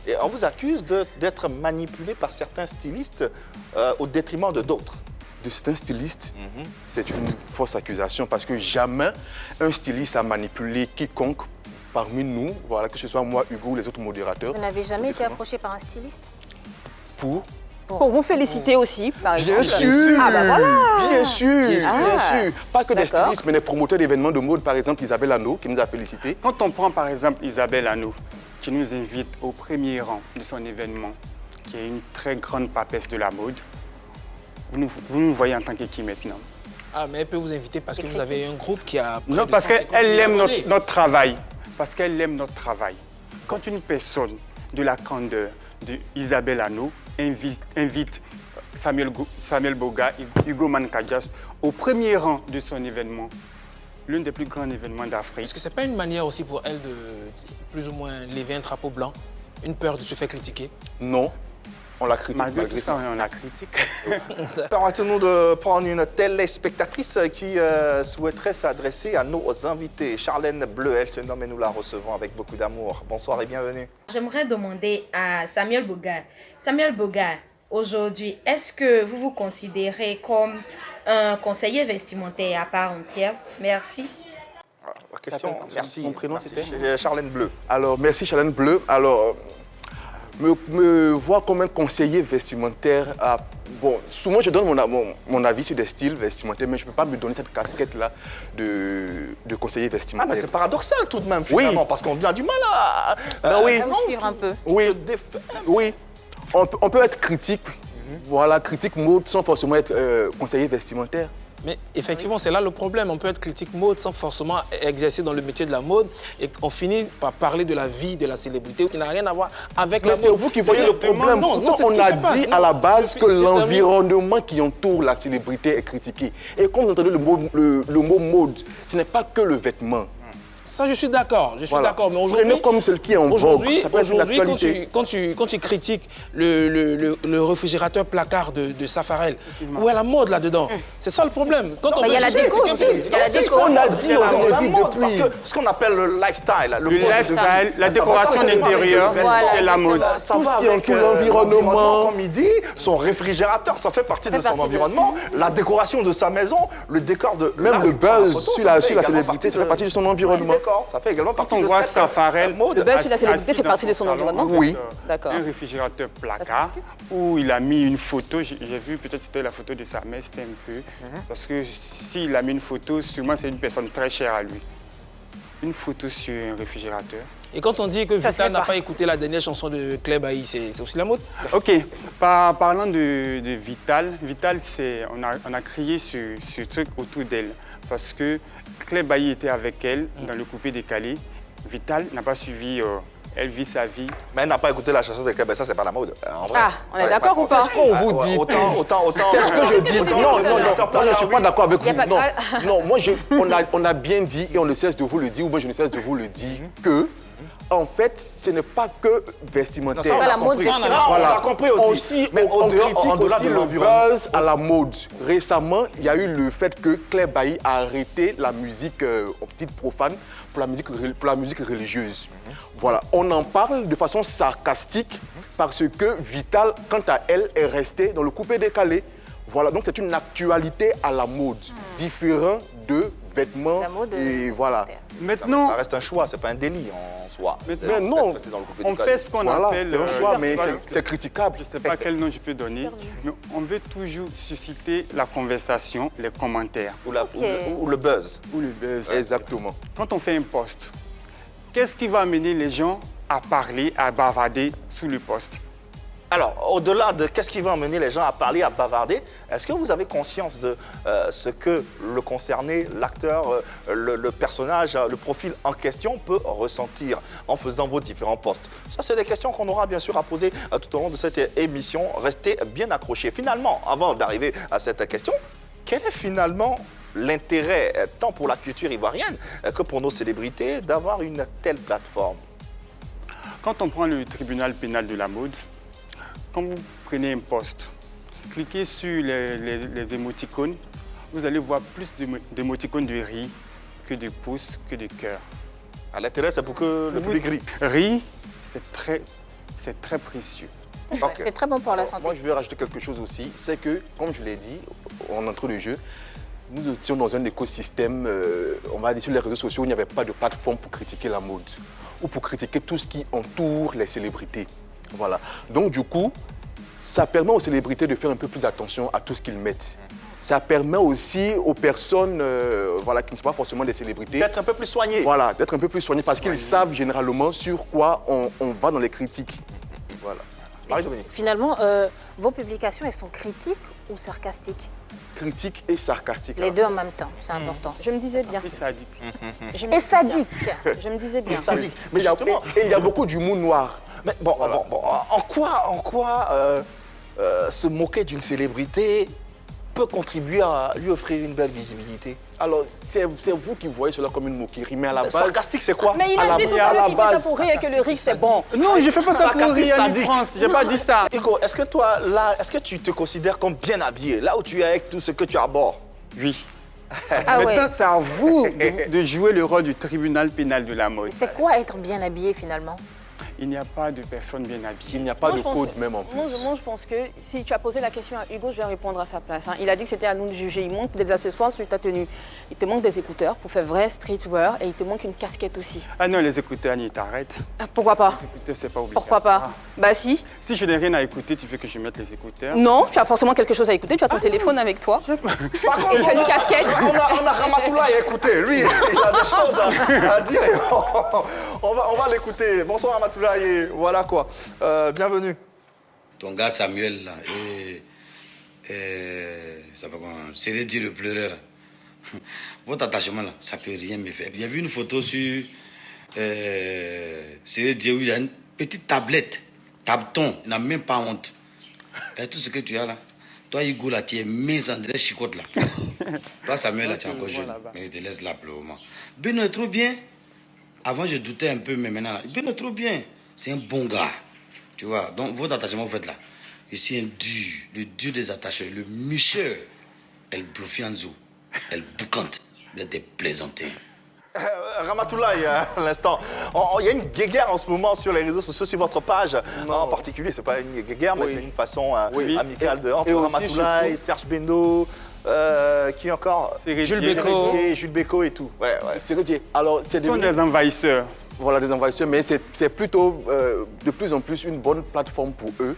Et on vous accuse d'être manipulé par certains stylistes au détriment de d'autres. De certains stylistes, c'est une fausse accusation parce que jamais un styliste a manipulé quiconque parmi nous, voilà, que ce soit moi, Hugo ou les autres modérateurs. Vous n'avez jamais été approché par un styliste? Pour vous féliciter aussi, par exemple. Bien sûr. Ah bah voilà. Bien sûr, bien Ah. sûr. Pas que des D'accord. stylistes, mais des promoteurs d'événements de mode, par exemple Isabelle Hanno, qui nous a félicités. Quand on prend par exemple Isabelle Hanno, qui nous invite au premier rang de son événement, qui est une très grande papesse de la mode, vous nous voyez en tant qu'équipe maintenant. Ah, mais elle peut vous inviter parce que vous avez un groupe qui a... près Non, de parce 150 qu'elle 000 aime abonnés. notre travail. Parce qu'elle aime notre travail. Quand une personne de la candeur d'Isabelle Hanno invite Samuel Boga, Hugo Mankadjas au premier rang de son événement, l'un des plus grands événements d'Afrique. Est-ce que ce n'est pas une manière aussi pour elle de plus ou moins lever un drapeau blanc? Une peur de se faire critiquer? Non, on la critique Malgré malgré tout ça, ça. on la critique. Permettez-nous de prendre une téléspectatrice qui souhaiterait s'adresser à nos invités. Charlène Bleuel, ce nom, et nous la recevons avec beaucoup d'amour. Bonsoir et bienvenue. J'aimerais demander à Samuel Boga. Samuel Boga, aujourd'hui, est-ce que vous vous considérez comme un conseiller vestimentaire à part entière? Merci. La question, merci. Mon prénom, Merci. c'était Charlène Bleu. Alors, merci Charlène Bleu. Alors, me voir comme un conseiller vestimentaire, bon, souvent je donne mon avis sur des styles vestimentaires, mais je ne peux pas me donner cette casquette-là de conseiller Ah, vestimentaire. mais c'est paradoxal tout de même, finalement, Oui. parce qu'on a du mal à... oui. À vous suivre un peu. Oui, oui. On peut être critique, voilà, critique mode sans forcément être conseiller vestimentaire. Mais effectivement, c'est là le problème. On peut être critique mode sans forcément exercer dans le métier de la mode et on finit par parler de la vie de la célébrité qui n'a rien à voir avec Mais la c'est mode. vous qui voyez le problème. Non, Pourtant, c'est ce on qui a se passe. dit Non, à la base que je termine. l'environnement qui entoure la célébrité est critiqué. Et quand vous entendez le mot mode, ce n'est pas que le vêtement. Ça, je suis d'accord. Je suis Voilà. d'accord. Mais aujourd'hui, Prenez comme celui qui est en vogue. aujourd'hui, Ça peut être l'actualité. quand tu critiques le réfrigérateur placard de Safarel, où est la mode là-dedans? C'est ça le problème. Quand on Il y a la déco aussi. Il y a la C'est ce déco. qu'on a dit, on a dit Parce depuis. que ce qu'on appelle le lifestyle, Le lifestyle, la décoration ça va pas d'intérieur, avec le Voilà, c'est la mode. Ça Tout va ce qui avec entoure l'environnement. comme il dit, son réfrigérateur, ça fait partie de son partie de- environnement. La décoration de sa maison, le décor de... Même là, le buzz photo, sur ça la fait également célébrité, ça fait partie de son environnement. Oui, d'accord, ça fait également partie Quand on de voit cette Safarel, mode. Le buzz sur la célébrité, assis c'est partie dans de son salon, environnement. Oui. D'accord. Un réfrigérateur Ça placard se discute. où il a mis une photo. J'ai vu, peut-être c'était la photo de sa mère, c'était un peu. Parce que s'il a mis une photo, sûrement c'est une personne très chère à lui. Une photo sur un réfrigérateur. Et quand on dit que Ça se Vital fait n'a pas. pas écouté la dernière chanson de Claire Bailly, c'est aussi la mode? Ok, parlant de Vital, on a crié ce truc autour d'elle. Parce que Claire Bailly était avec elle dans le coupé décalé. Vital n'a pas suivi, elle vit sa vie. Mais elle n'a pas écouté la chanson de Québec, ça c'est pas la mode. En vrai. Ah, on est d'accord ou pas? Qu'est-ce qu'on vous dit? Autant. C'est ce que je dis. Non, je suis pas d'accord avec Y a vous. pas- Non, ah. non, moi, on a bien dit, et on ne cesse de vous le dire, ou moi je ne cesse de vous le dire, que, en fait, ce n'est pas que vestimentaire. Ça, on Pas a la mode compris. vestimentaire. On a compris aussi. Mais on critique au-delà aussi de le l'environnement. buzz à la mode. Récemment, il y a eu le fait que Claire Bailly a arrêté la musique petite profane pour la musique religieuse. Voilà, on en parle de façon sarcastique parce que Vital, quant à elle, est restée dans le coupé décalé. Voilà, donc c'est une actualité à la mode, différent de vêtements La mode et voilà. Maintenant, Ça reste un choix, c'est pas un délit en soi. Mais non, Rester dans le coupé on décalé. fait ce qu'on Voilà, appelle... c'est un choix, mais voilà, c'est critiquable. je ne sais pas quel nom je peux donner, mais on veut toujours susciter la conversation, les commentaires Ou le buzz. ou le buzz. Exactement. Quand on fait un post, qu'est-ce qui va amener les gens à parler, à bavarder sous le post? Alors, au-delà de qu'est-ce qui va amener les gens à parler, à bavarder, est-ce que vous avez conscience de ce que le concerné, l'acteur, le personnage, le profil en question peut ressentir en faisant vos différents posts? Ça, c'est des questions qu'on aura bien sûr à poser tout au long de cette émission. Restez bien accrochés. Finalement, avant d'arriver à cette question, quel est finalement l'intérêt, tant pour la culture ivoirienne que pour nos célébrités, d'avoir une telle plateforme? Quand on prend le tribunal pénal de la mode, quand vous prenez un post, cliquez sur les émoticônes, vous allez voir plus d'émoticônes de riz que de pouces, que de cœur. L'intérêt, c'est pour que le public rit. Riz, c'est très précieux. Ok. C'est très bon pour la santé. Moi, je vais rajouter quelque chose aussi. C'est que, comme je l'ai dit en entrée de jeu, nous étions dans un écosystème, on va dire sur les réseaux sociaux, où il n'y avait pas de plateforme pour critiquer la mode ou pour critiquer tout ce qui entoure les célébrités. Voilà. Donc, du coup, ça permet aux célébrités de faire un peu plus attention à tout ce qu'ils mettent. Ça permet aussi aux personnes voilà, qui ne sont pas forcément des célébrités D'être un peu plus soigné. voilà, d'être un peu plus soignés parce qu'ils savent généralement sur quoi on va dans les critiques. Voilà. Marie-Dominique. Finalement, vos publications, elles sont critiques ou sarcastiques? Critique et sarcastique. Les deux en même temps, c'est important. Je me disais bien. Et ça dit. Et sadique. Je me disais bien. Sadique. Mais Mais justement, il y a beaucoup d'humour noir. mais bon, en quoi se moquer d'une célébrité peut contribuer à lui offrir une belle visibilité? Alors, c'est vous qui voyez cela comme une moquerie, mais à la base... Sarcastique, c'est quoi? Mais il À a la- dit tout à à la l'heure qu'il fait ça base, pour rire et que le rire c'est bon. Non, je ne fais pas ça pour Sarcastique, rire, sadique. France. Je n'ai pas dit ça. Hugo, est-ce que toi, là, est-ce que tu te considères comme bien habillé, là où tu es avec tout ce que tu abordes? Oui. Ah ouais. Maintenant, c'est à vous de jouer le rôle du tribunal pénal de la mode. C'est quoi être bien habillé finalement? Il n'y a pas de personne bien habillée. Il n'y a pas Moi, de je pense- code même en plus. Moi, je pense que si tu as posé la question à Hugo, je vais répondre à sa place. hein. Il a dit que c'était à nous de juger. Il manque des accessoires sur ta tenue. Il te manque des écouteurs pour faire vrai streetwear et il te manque une casquette aussi. Ah non, les écouteurs, n'y t'arrêtent. Ah, pourquoi pas? Les écouteurs, c'est pas obligatoire. Pourquoi pas? Bah si. Si je n'ai rien à écouter, tu veux que je mette les écouteurs? Non, tu as forcément quelque chose à écouter. Tu as ton téléphone avec toi. Par contre, Et tu as une casquette. on a Ramatoulaye à écouter. Lui, il a des choses à dire. Et on va l'écouter. Bonsoir Ramatoulaye. Voilà quoi. Bienvenue. Ton gars Samuel, là, ça va comment? C'est dire le pleureur. Là. Votre attachement, là, ça peut rien me faire. J'ai vu une photo sur. C'est dire où il y a une petite tablette, tabton, il n'a même pas honte. Et tout ce que tu as là. Toi, Hugo, là, tu es mince, André Chicotte, là. Toi, Samuel, là, tu es encore jeune. Mais je te laisse là pour le moment. Beno est trop bien. Avant, je doutais un peu, mais maintenant, il peut trop bien. C'est un bon gars. Tu vois, donc votre attachement, vous faites là. Ici, un dur, le dur des attachés, le Michel, El Blufianzo, El Boucante, il y a des plaisantés. Ramatoulaye, à l'instant, il y a une guéguerre en ce moment sur les réseaux sociaux, sur votre page. En particulier, c'est pas une guéguerre, mais c'est une façon amicale entre Ramatoulaye, Serge Bendo, qui encore Jules Bécaud et tout. Alors, ce sont des envahisseurs. Voilà, des envahisseurs, mais c'est plutôt de plus en plus une bonne plateforme pour eux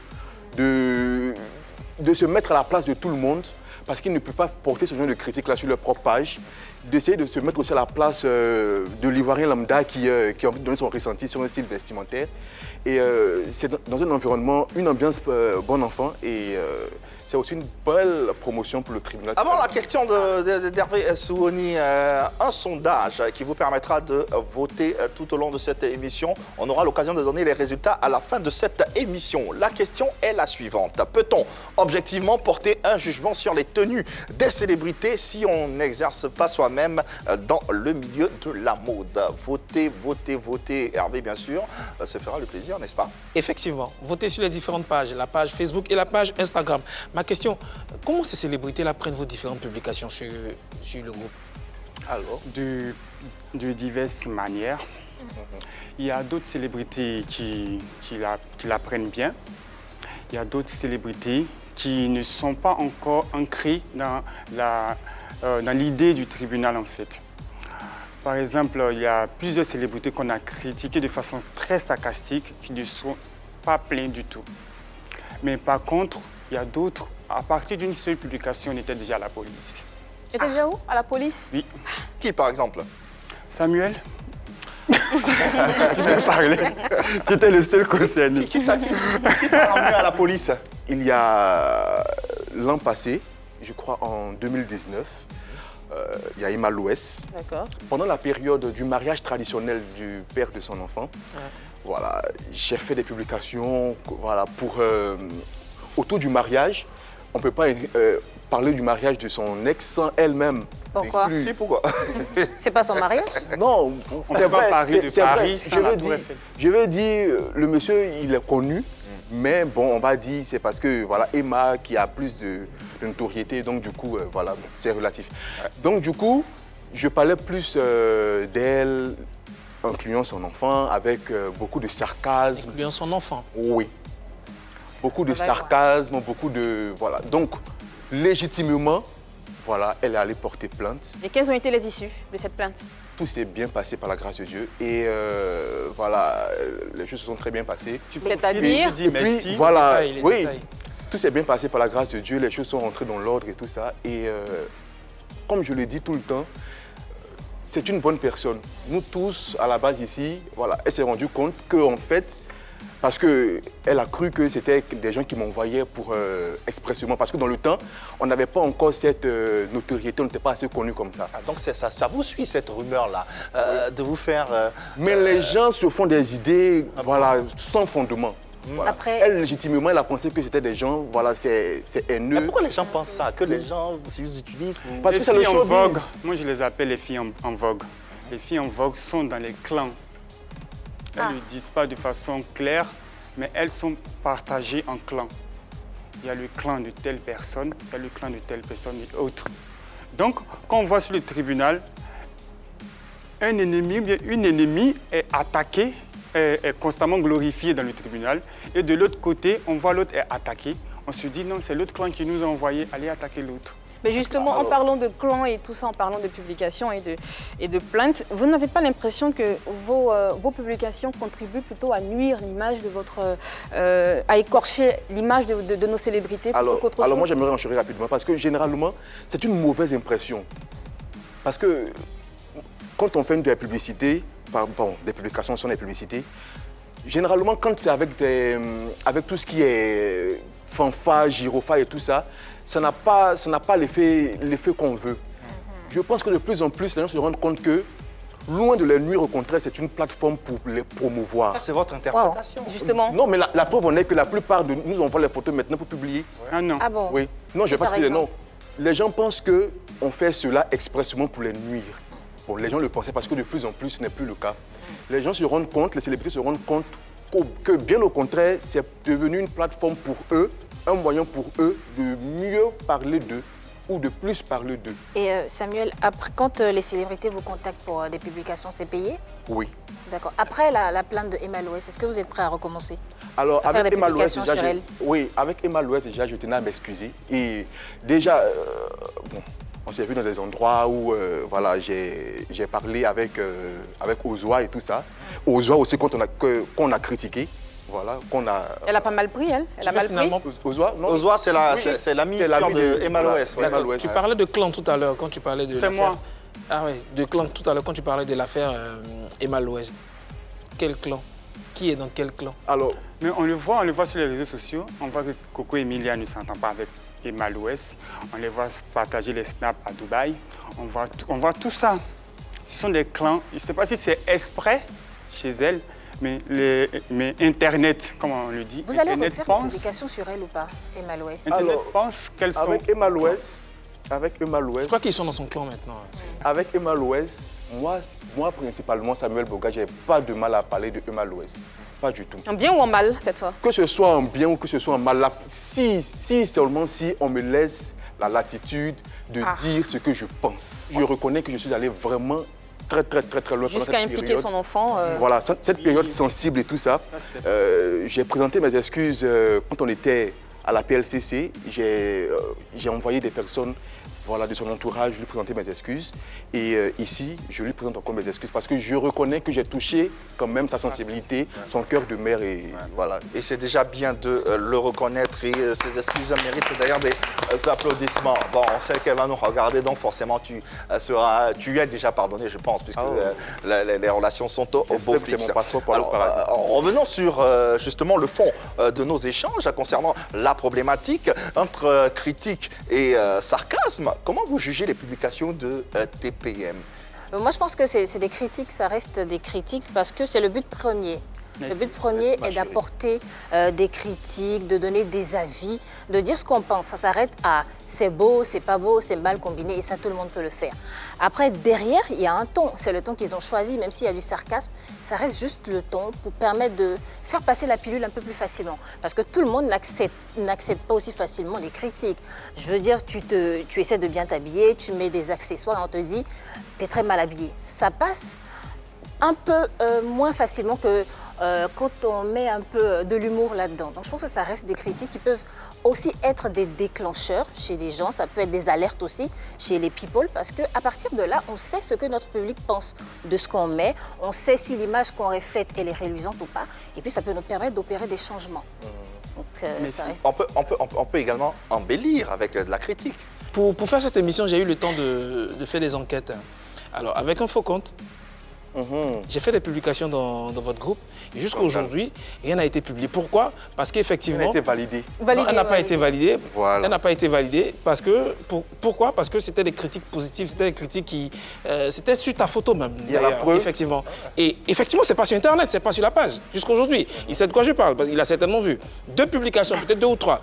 de se mettre à la place de tout le monde, parce qu'ils ne peuvent pas porter ce genre de critique là sur leur propre page, d'essayer de se mettre aussi à la place de l'ivoirien lambda qui a donné son ressenti sur un style vestimentaire. Et c'est dans un environnement, une ambiance bon enfant, et c'est aussi une belle promotion pour le tribunal. Avant la question d'Hervé Souoni, un sondage qui vous permettra de voter tout au long de cette émission. On aura l'occasion de donner les résultats à la fin de cette émission. La question est la suivante. Peut-on objectivement porter un jugement sur les tenues des célébrités si on n'exerce pas soi-même dans le milieu de la mode? Votez, votez, votez. Hervé, bien sûr, ça fera le plaisir, n'est-ce pas? Effectivement. Votez sur les différentes pages, la page Facebook et la page Instagram. Ma question, comment ces célébrités-là prennent vos différentes publications sur le groupe? Alors, de diverses manières. Il y a d'autres célébrités qui la prennent bien. Il y a d'autres célébrités qui ne sont pas encore ancrées dans l'idée du tribunal, en fait. Par exemple, il y a plusieurs célébrités qu'on a critiquées de façon très sarcastique qui ne sont pas plaintes du tout. Mais par contre, il y a d'autres, à partir d'une seule publication, on était déjà à la police. Tu étais déjà où? À la police? Oui. Qui, par exemple? Samuel. Tu m'as parlé. Tu étais le seul concerné. Qui t'a emmené à la police? Il y a l'an passé, je crois en 2019, il y a Emma Louès. D'accord. Pendant la période du mariage traditionnel du père de son enfant, voilà, j'ai fait des publications pour... autour du mariage, on ne peut pas parler du mariage de son ex sans elle-même. Pourquoi? Si, pourquoi? C'est pas son mariage? Non, on ne peut pas parler de Paris sans la Tour Eiffel. Je veux dire, le monsieur, il est connu, mais bon, on va dire, c'est parce que voilà, Emma qui a plus de notoriété, donc du coup, voilà, bon, c'est relatif. Donc du coup, je parlais plus d'elle, incluant son enfant, avec beaucoup de sarcasme. Incluant son enfant? Oui. Beaucoup de sarcasme, beaucoup de... Voilà. Donc, légitimement, voilà, elle est allée porter plainte. Et quelles ont été les issues de cette plainte? Tout s'est bien passé par la grâce de Dieu. Et voilà, les choses se sont très bien passées. C'est-à-dire? Et puis, voilà, oui, tout s'est bien passé par la grâce de Dieu. Les choses sont rentrées dans l'ordre et tout ça. Et comme je le dis tout le temps, c'est une bonne personne. Nous tous, à la base ici, voilà, elle s'est rendue compte qu'en fait, parce qu'elle a cru que c'était des gens qui m'envoyaient pour expressément. Parce que dans le temps, on n'avait pas encore cette notoriété, on n'était pas assez connus comme ça. Ah, donc ça vous suit cette rumeur-là, de vous faire... Mais les gens se font des idées voilà, sans fondement. Voilà. Après... Elle, légitimement, elle a pensé que c'était des gens, voilà, c'est haineux. Mais pourquoi les gens pensent ça? Que les gens vous utilisent pour... Parce que c'est le showbiz. Moi, je les appelle les filles en vogue. Les filles en vogue sont dans les clans. Elles ne disent pas de façon claire, mais elles sont partagées en clans. Il y a le clan de telle personne, il y a le clan de telle personne et autres. Donc, quand on voit sur le tribunal, un ennemi, bien une ennemie est attaquée, est constamment glorifiée dans le tribunal. Et de l'autre côté, on voit l'autre est attaqué. On se dit non, c'est l'autre clan qui nous a envoyé aller attaquer l'autre. Mais justement, en parlant de clans et tout ça, en parlant de publications et de plaintes, vous n'avez pas l'impression que vos publications contribuent plutôt à nuire l'image de votre... à écorcher l'image de nos célébrités plutôt qu'autre chose? Alors moi, j'aimerais enchaîner rapidement parce que généralement, c'est une mauvaise impression. Parce que quand on fait des publicités, des publications sur des publicités, généralement, quand c'est avec tout ce qui est fanfare, gyrophare et tout ça, ça n'a pas l'effet qu'on veut. Je pense que de plus en plus, les gens se rendent compte que, loin de les nuire, au contraire, c'est une plateforme pour les promouvoir. Ça, c'est votre interprétation. Wow. Justement. Non, mais la preuve en est que la plupart de nous envoient les photos maintenant pour publier. Ah non. Ah bon? Oui. Non, je ne vais pas citer les noms. Les gens pensent qu'on fait cela expressément pour les nuire. Bon, les gens le pensaient parce que de plus en plus, ce n'est plus le cas. Les gens se rendent compte, les célébrités se rendent compte que bien au contraire, c'est devenu une plateforme pour eux, un moyen pour eux de mieux parler d'eux ou de plus parler d'eux. Et Samuel, après, quand les célébrités vous contactent pour des publications, c'est payé? Oui. D'accord. Après la plainte de Emma Loès, est-ce que vous êtes prêt à recommencer? Alors, à faire avec des Emma Loès, publications sur elle? Oui, avec Emma Loès, déjà, je tenais à m'excuser. Et déjà, bon, on s'est vu dans des endroits où voilà, j'ai parlé avec Ozwa et tout ça. Ozwa aussi, qu'on a critiqué. Voilà, qu'on a... Elle a pas mal pris, elle. Elle a mal pris. Ozwa, non? Ozwa, c'est l'ami de Emma Loès. Tu parlais de clan tout à l'heure, quand tu parlais de l'affaire... C'est moi. Ah oui, de clan tout à l'heure, quand tu parlais de l'affaire Emma Loès. Quel clan? Qui est dans quel clan? Alors, Mais on le voit sur les réseaux sociaux. On voit que Coco Emilia ne s'entend pas avec Emma Loès. On les voit partager les snaps à Dubaï. On voit tout ça. Ce sont des clans. Je ne sais pas si c'est exprès chez elle, mais Internet, comme on le dit, Vous allez Internet refaire une publication sur elle ou pas, Emma Loès? Internet pense qu'elles sont... avec Emma Loès, Je crois qu'ils sont dans son clan maintenant. avec Emma Loès, moi principalement, Samuel Boga, j'ai pas de mal à parler de Emma Loès. Pas du tout. En bien ou en mal, cette fois? Que ce soit en bien ou que ce soit en mal, seulement si on me laisse la latitude de dire ce que je pense. Je reconnais que je suis allé vraiment très loin. Jusqu'à impliquer son enfant. Voilà, cette période sensible et tout ça. J'ai présenté mes excuses quand on était à la PLCC. J'ai envoyé des personnes de son entourage, je lui présentais mes excuses. Et ici, je lui présente encore mes excuses parce que je reconnais que j'ai touché quand même sa sensibilité, son cœur de mère. Et voilà. Et c'est déjà bien de le reconnaître et ses excuses méritent d'ailleurs des applaudissements. Bon, on sait qu'elle va nous regarder, donc forcément tu lui as déjà pardonné, je pense, puisque les relations sont au beau fixe. C'est mon passeport pour aller au paradis. Revenons sur justement le fond de nos échanges concernant la problématique entre critique et sarcasme. Comment vous jugez les publications de TPM? Moi, je pense que c'est des critiques, ça reste des critiques parce que c'est le but premier. Le but premier est d'apporter des critiques, de donner des avis, de dire ce qu'on pense. Ça s'arrête à c'est beau, c'est pas beau, c'est mal combiné et ça, tout le monde peut le faire. Après, derrière, il y a un ton. C'est le ton qu'ils ont choisi, même s'il y a du sarcasme. Ça reste juste le ton pour permettre de faire passer la pilule un peu plus facilement. Parce que tout le monde n'accepte pas aussi facilement les critiques. Je veux dire, tu essaies de bien t'habiller, tu mets des accessoires, on te dit, t'es très mal habillé. Ça passe un peu moins facilement que quand on met un peu de l'humour là-dedans. Donc je pense que ça reste des critiques qui peuvent aussi être des déclencheurs chez des gens, ça peut être des alertes aussi chez les people parce qu'à partir de là, on sait ce que notre public pense de ce qu'on met, on sait si l'image qu'on reflète elle est reluisante ou pas et puis ça peut nous permettre d'opérer des changements. Donc, ça reste... on peut également embellir avec de la critique. Pour faire cette émission, j'ai eu le temps de faire des enquêtes. Alors avec un faux compte, j'ai fait des publications dans votre groupe et jusqu'à aujourd'hui, rien n'a été publié. Pourquoi? Parce qu'effectivement... Elle a été validée. Non, elle n'a pas été validée. Voilà. Elle n'a pas été validée parce que... Pourquoi? Parce que c'était des critiques positives, c'était des critiques qui... c'était sur ta photo même. Il y a la preuve. Effectivement. Et effectivement, c'est pas sur Internet, c'est pas sur la page. Jusqu'à aujourd'hui. Il sait de quoi je parle parce qu'il a certainement vu. 2 publications, peut-être 2 ou 3.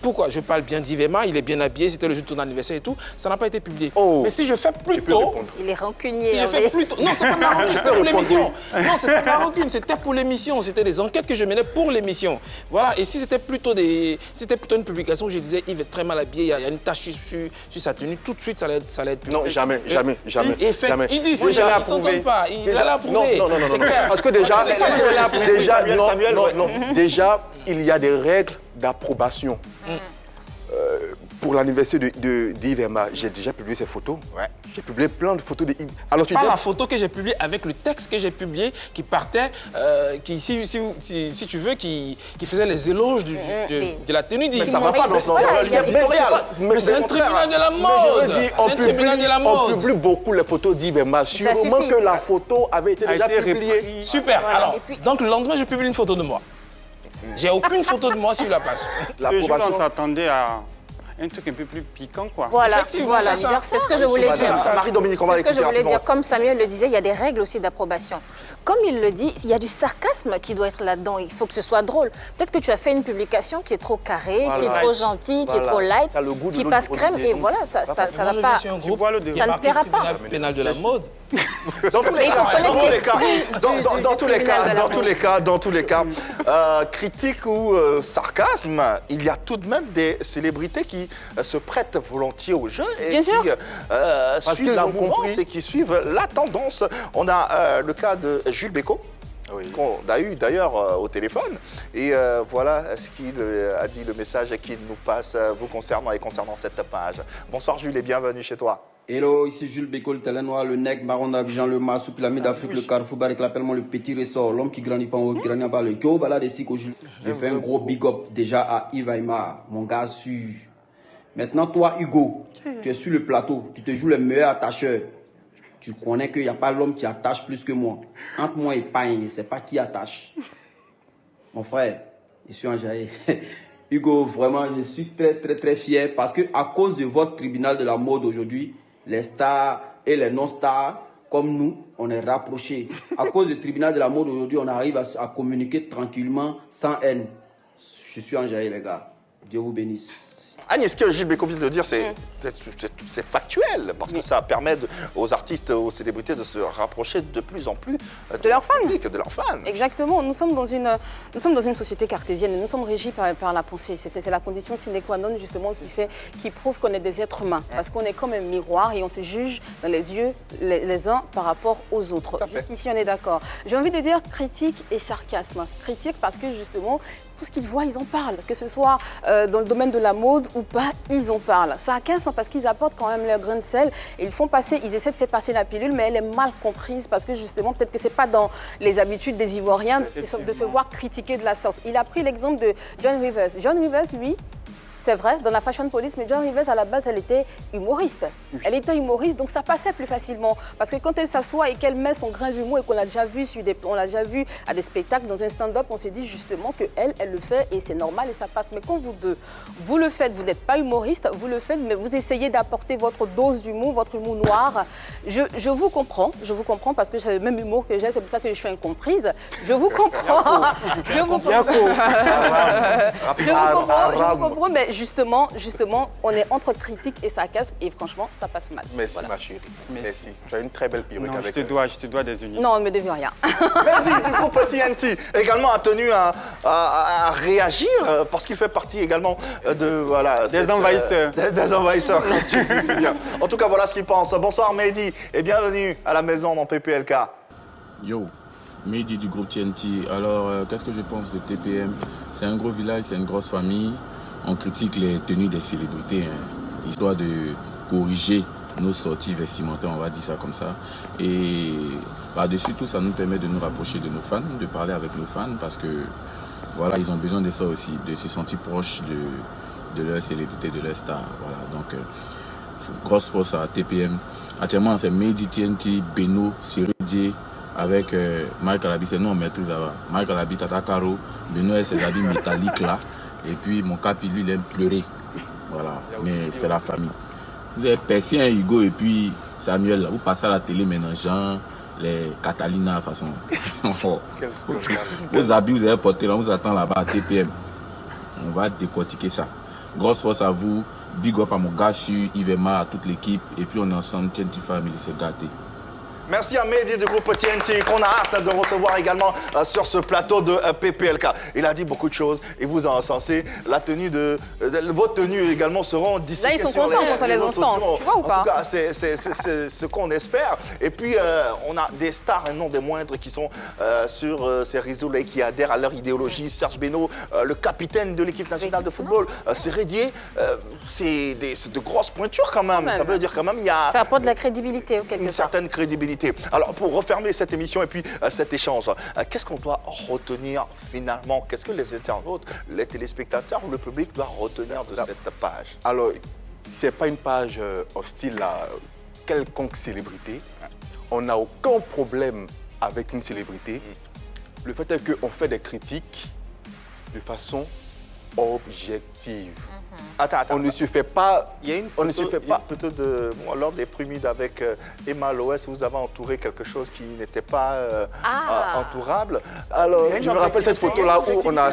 Pourquoi? Je parle bien d'Ivema, il est bien habillé, c'était le jour de ton anniversaire et tout, ça n'a pas été publié. Mais si je fais plus tôt... Il est rancunier. Si je fais plus tôt... Non, c'est pas ma rancune, c'était pour l'émission. Non, c'est pas ma rancune, c'était pour l'émission, c'était des enquêtes que je menais pour l'émission. Voilà, et si c'était plutôt une publication où je disais Yves est très mal habillé, il y a une tache sur sa tenue, tout de suite ça allait être publié. Non, jamais. Il dit si, il ne s'entend pas, il a approuvé. Non. Parce que déjà, il y a des règles d'approbation. Pour l'anniversaire d'Yves Emma, j'ai déjà publié ces photos. J'ai publié plein de photos de Yves. Alors, pas la photo que j'ai publiée avec le texte que j'ai publié qui partait, si tu veux, qui faisait les éloges de la tenue d'Yves. Mais ça va pas dans la ligne éditoriale. Mais c'est un tribunal de la mode. C'est un tribunal de la mode. On publie beaucoup les photos d'Yves Emma. Sûrement que la photo avait été déjà publiée. Super. Alors, donc le lendemain, je publie une photo de moi. J'ai aucune photo de moi sur la page. Ce jour, on s'attendait à un truc un peu plus piquant, quoi. Voilà, Effectivement, voilà, c'est ça. c'est ce que je voulais dire. Marie-Dominique, on va C'est ce que écouter je voulais rapidement. dire. Comme Samuel le disait, il y a des règles aussi d'approbation. Comme il le dit, il y a du sarcasme qui doit être là-dedans. Il faut que ce soit drôle. Peut-être que tu as fait une publication qui est trop carrée, qui est trop gentille, qui est trop light, Ça a le goût de qui l'autre passe crème, produit. et voilà, ça Moi, va je pas. viens sur un Tu groupe bois le qui est débat. Ça ne marqué plaira tribunal pas. pénal de la mode. Dans tous les il faut cas, connaître dans tous les cas, l'esprit dans tous les cas, tribunal de la dans tous les cas, critique ou sarcasme, il y a tout de même des célébrités qui se prêtent volontiers au jeu et Bien sûr. qui suivent qu'ils la ont mouvance compris. et qui suivent la tendance. On a le cas de Jules Bécaud, qu'on a eu d'ailleurs au téléphone. Et voilà ce qu'il a dit, le message qu'il nous passe vous concernant et concernant cette page. Bonsoir Jules et bienvenue chez toi. Hello, ici Jules Bécaud, le Télé Noir, le Nec, Baron d'Abidjan, le Massou, Pyramide d'Afrique, le Carrefour Barrick, l'appelle-moi le petit ressort, l'homme qui grandit pas en haut, qui grandit en bas, le Joe Bala des Siko Jules. J'ai fait un gros big up déjà à Yves Aymar, mon gars sûr. Maintenant, toi, Hugo, tu es sur le plateau, tu te joues le meilleur attacheur. Tu connais qu'il n'y a pas l'homme qui attache plus que moi. Entre moi et Pagne, c'est pas qui attache. Mon frère, je suis enjaillé. Hugo, vraiment, je suis très fier parce que à cause de votre tribunal de la mode aujourd'hui, les stars et les non-stars, comme nous, on est rapprochés. À cause du tribunal de la mode aujourd'hui, on arrive à communiquer tranquillement, sans haine. Je suis enjaillé, les gars. Dieu vous bénisse. Agnès, ce que Gilles Bécaud vient de dire, c'est factuel, parce que ça permet aux artistes, aux célébrités de se rapprocher de plus en plus De leurs fans. de leurs fans. Exactement, nous sommes dans une société cartésienne et nous sommes régis par la pensée. C'est la condition sine qua non justement qui prouve qu'on est des êtres humains. Parce qu'on est comme un miroir et on se juge dans les yeux les uns par rapport aux autres. Jusqu'ici, on est d'accord. J'ai envie de dire critique et sarcasme. Critique parce que justement, tout ce qu'ils voient, ils en parlent. Que ce soit dans le domaine de la mode ou pas, ils en parlent. Sarcasme parce qu'ils apportent quand même leur grain de sel et ils essaient de faire passer la pilule, mais elle est mal comprise parce que justement, peut-être que c'est pas dans les habitudes des Ivoiriens de se voir critiquer de la sorte. Il a pris l'exemple de John Rivers. John Rivers, lui, c'est vrai, dans la Fashion Police, mais John Rivers, à la base, elle était humoriste. Elle était humoriste, donc ça passait plus facilement. Parce que quand elle s'assoit et qu'elle met son grain d'humour et qu'on l'a déjà vu à des spectacles, dans un stand-up, on se dit justement qu'elle le fait et c'est normal et ça passe. Mais quand vous deux, vous le faites, vous n'êtes pas humoriste, vous le faites, mais vous essayez d'apporter votre dose d'humour, votre humour noir. Je vous comprends parce que j'ai le même humour que j'ai, c'est pour ça que je suis incomprise. Je vous comprends. Je vous comprends, mais justement, on est entre critique et sarcasme et franchement, ça passe mal. Merci Voilà. ma chérie. Merci. Tu as une très belle perruque Non, avec je te dois des unités. Non, on ne me devait rien. Mehdi du groupe TNT également a tenu à réagir parce qu'il fait partie également Des envahisseurs. Des envahisseurs, comme tu dis, c'est bien. En tout cas, voilà ce qu'il pense. Bonsoir Mehdi et bienvenue à la maison dans PPLK. Yo, Mehdi du groupe TNT. Alors, qu'est-ce que je pense de TPM? C'est un gros village, c'est une grosse famille. On critique les tenues des célébrités, histoire de corriger nos sorties vestimentaires, on va dire ça comme ça. Et par-dessus tout, ça nous permet de nous rapprocher de nos fans, de parler avec nos fans, parce que voilà, ils ont besoin de ça aussi, de se sentir proches de leur célébrité, de leur star. Voilà, donc grosse force à TPM. Actuellement, c'est Mehdi TNT, Beno, Siridie, avec Mike Alabi, c'est nous on maîtrise là-bas. Mike Alabi, Tata Caro, Beno et ses habits métalliques là. Et puis mon capi, lui, il aime pleurer. Voilà, mais c'est la famille. Vous avez Persien, Hugo et puis Samuel, là. Vous passez à la télé maintenant, Jean, les Catalina, de façon. Vos habits, vous avez porté là, on vous attend là-bas à TPM. On va décortiquer ça. Grosse force à vous. Big up à mon gars sur Yvema, à toute l'équipe. Et puis on est ensemble, TNT Family, c'est gâté. Merci à Mehdi du groupe TNT qu'on a hâte de recevoir également sur ce plateau de PPLK. Il a dit beaucoup de choses et vous a encensé. La tenue vos tenues également seront disséquées. Là, ils sont sur contents quand on les réseaux encense, sociaux. tu vois ou pas? En tout cas, c'est ce qu'on espère. Et puis, on a des stars et non des moindres qui sont sur ces réseaux et qui adhèrent à leur idéologie. Serge Beno, le capitaine de l'équipe nationale de football, Siridie, c'est de grosses pointures quand même. Ça veut dire quand même il y a... Ça apporte de la crédibilité, quelque part. Une certaine crédibilité. Alors, pour refermer cette émission et puis cet échange, qu'est-ce qu'on doit retenir finalement? Qu'est-ce que les internautes, les téléspectateurs ou le public doivent retenir de cette page? Alors, ce n'est pas une page hostile à quelconque célébrité. On n'a aucun problème avec une célébrité. Le fait est qu'on fait des critiques de façon objective. Attends. On ne se fait pas... Il y a une photo de lors des Prumides avec Emma Loès, vous avez entouré quelque chose qui n'était pas entourable. Alors, je me rappelle cette photo-là où on a...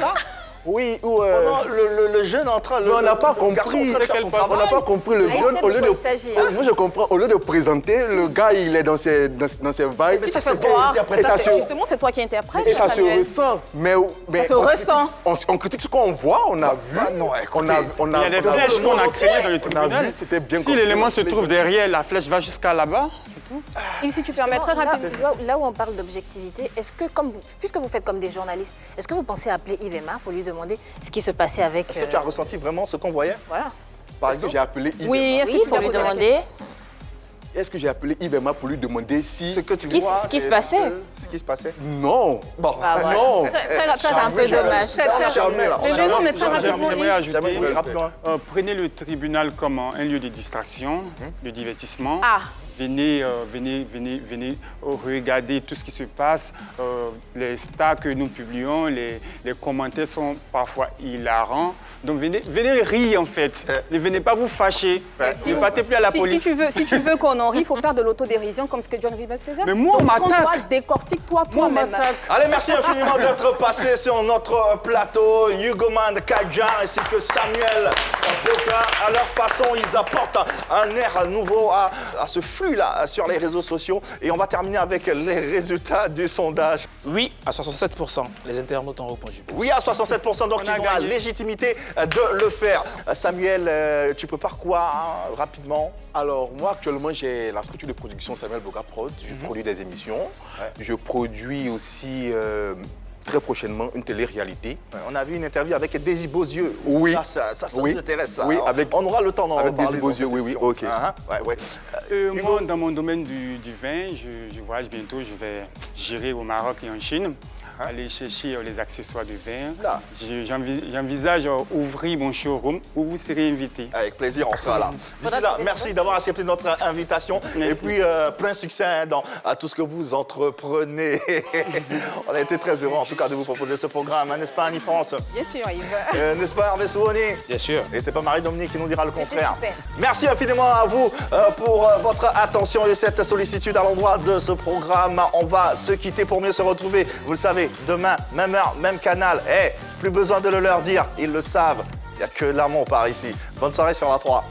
Oui, où... le jeune en train... on n'a pas compris. On n'a pas compris le jeune. Au lieu de... Moi, je comprends. Au lieu de présenter, le gars, il est dans ses vibes. Mais ça se voit. Justement, c'est toi qui interprètes. Et ça se ressent. Mais ça se ressent. On critique ce qu'on voit, on a vu. Il y a des flèches qu'on a créées dans le tribunal. Si l'élément se trouve derrière, la flèche va jusqu'à là-bas, c'est tout. Et si tu permets très rapidement. Là où on parle d'objectivité, est-ce que, puisque vous faites comme des journalistes, est-ce que vous pensez appeler Yves Aimar pour lui demander ce qui se passait avec... Est-ce que tu as ressenti vraiment ce qu'on voyait? Voilà. Par exemple, j'ai appelé Yves Oui, est-ce que tu pour lui demander... Est-ce que j'ai appelé Yves Aimar pour lui demander si... Ce qui se passait. Ce qui se passait? Non. Bon, non. C'est un peu dommage. J'aimerais ajouter, prenez le tribunal comme un lieu de distraction, de divertissement. Venez regarder tout ce qui se passe. Les stars que nous publions, les commentaires sont parfois hilarants. Donc venez rire en fait. Ne venez pas vous fâcher. Ne partez plus à la police. Si tu veux qu'on en rit, il faut faire de l'autodérision comme ce que John Rivers faisait. Mais moi, on m'attaque. Décortique-toi toi-même. Allez, merci infiniment d'être passé sur notre plateau. Hugoman Kadja ainsi que Samuel Boga. À leur façon, ils apportent un air nouveau à ce flux-là sur les réseaux sociaux. Et on va terminer avec les résultats du sondage. Oui, à 67%, les internautes ont répondu. Oui, à 67%, donc ils ont la légitimité de le faire. Samuel, tu prépares quoi rapidement? Alors, moi, actuellement, j'ai la structure de production Samuel Boga Prod. Je produis des émissions. Je produis aussi... très prochainement, une télé-réalité. On a vu une interview avec Daisy Beauzieux. Oui. Ça nous intéresse. Oui, on aura le temps d'en parler. Avec Daisy Beauzieux, oui, ok. Moi, dans mon domaine du vin, je voyage bientôt. Je vais gérer au Maroc et en Chine. Aller chercher les accessoires de vin. J'envisage ouvrir mon showroom où vous serez invité. Avec plaisir, on sera là. D'ici là, merci d'avoir accepté notre invitation. Merci. Et puis, plein succès dans tout ce que vous entreprenez. On a été très heureux, en tout cas, de vous proposer ce programme. N'est-ce pas, Annie France? Bien sûr, Yves. N'est-ce pas, Hervé Souoni? Bien sûr. Et c'est pas Marie-Dominique qui nous dira le contraire. Super. Merci infiniment à vous pour votre attention et cette sollicitude à l'endroit de ce programme. On va se quitter pour mieux se retrouver. Vous le savez, demain, même heure, même canal. Plus besoin de le leur dire, ils le savent. Il n'y a que l'amour par ici. Bonne soirée sur la 3.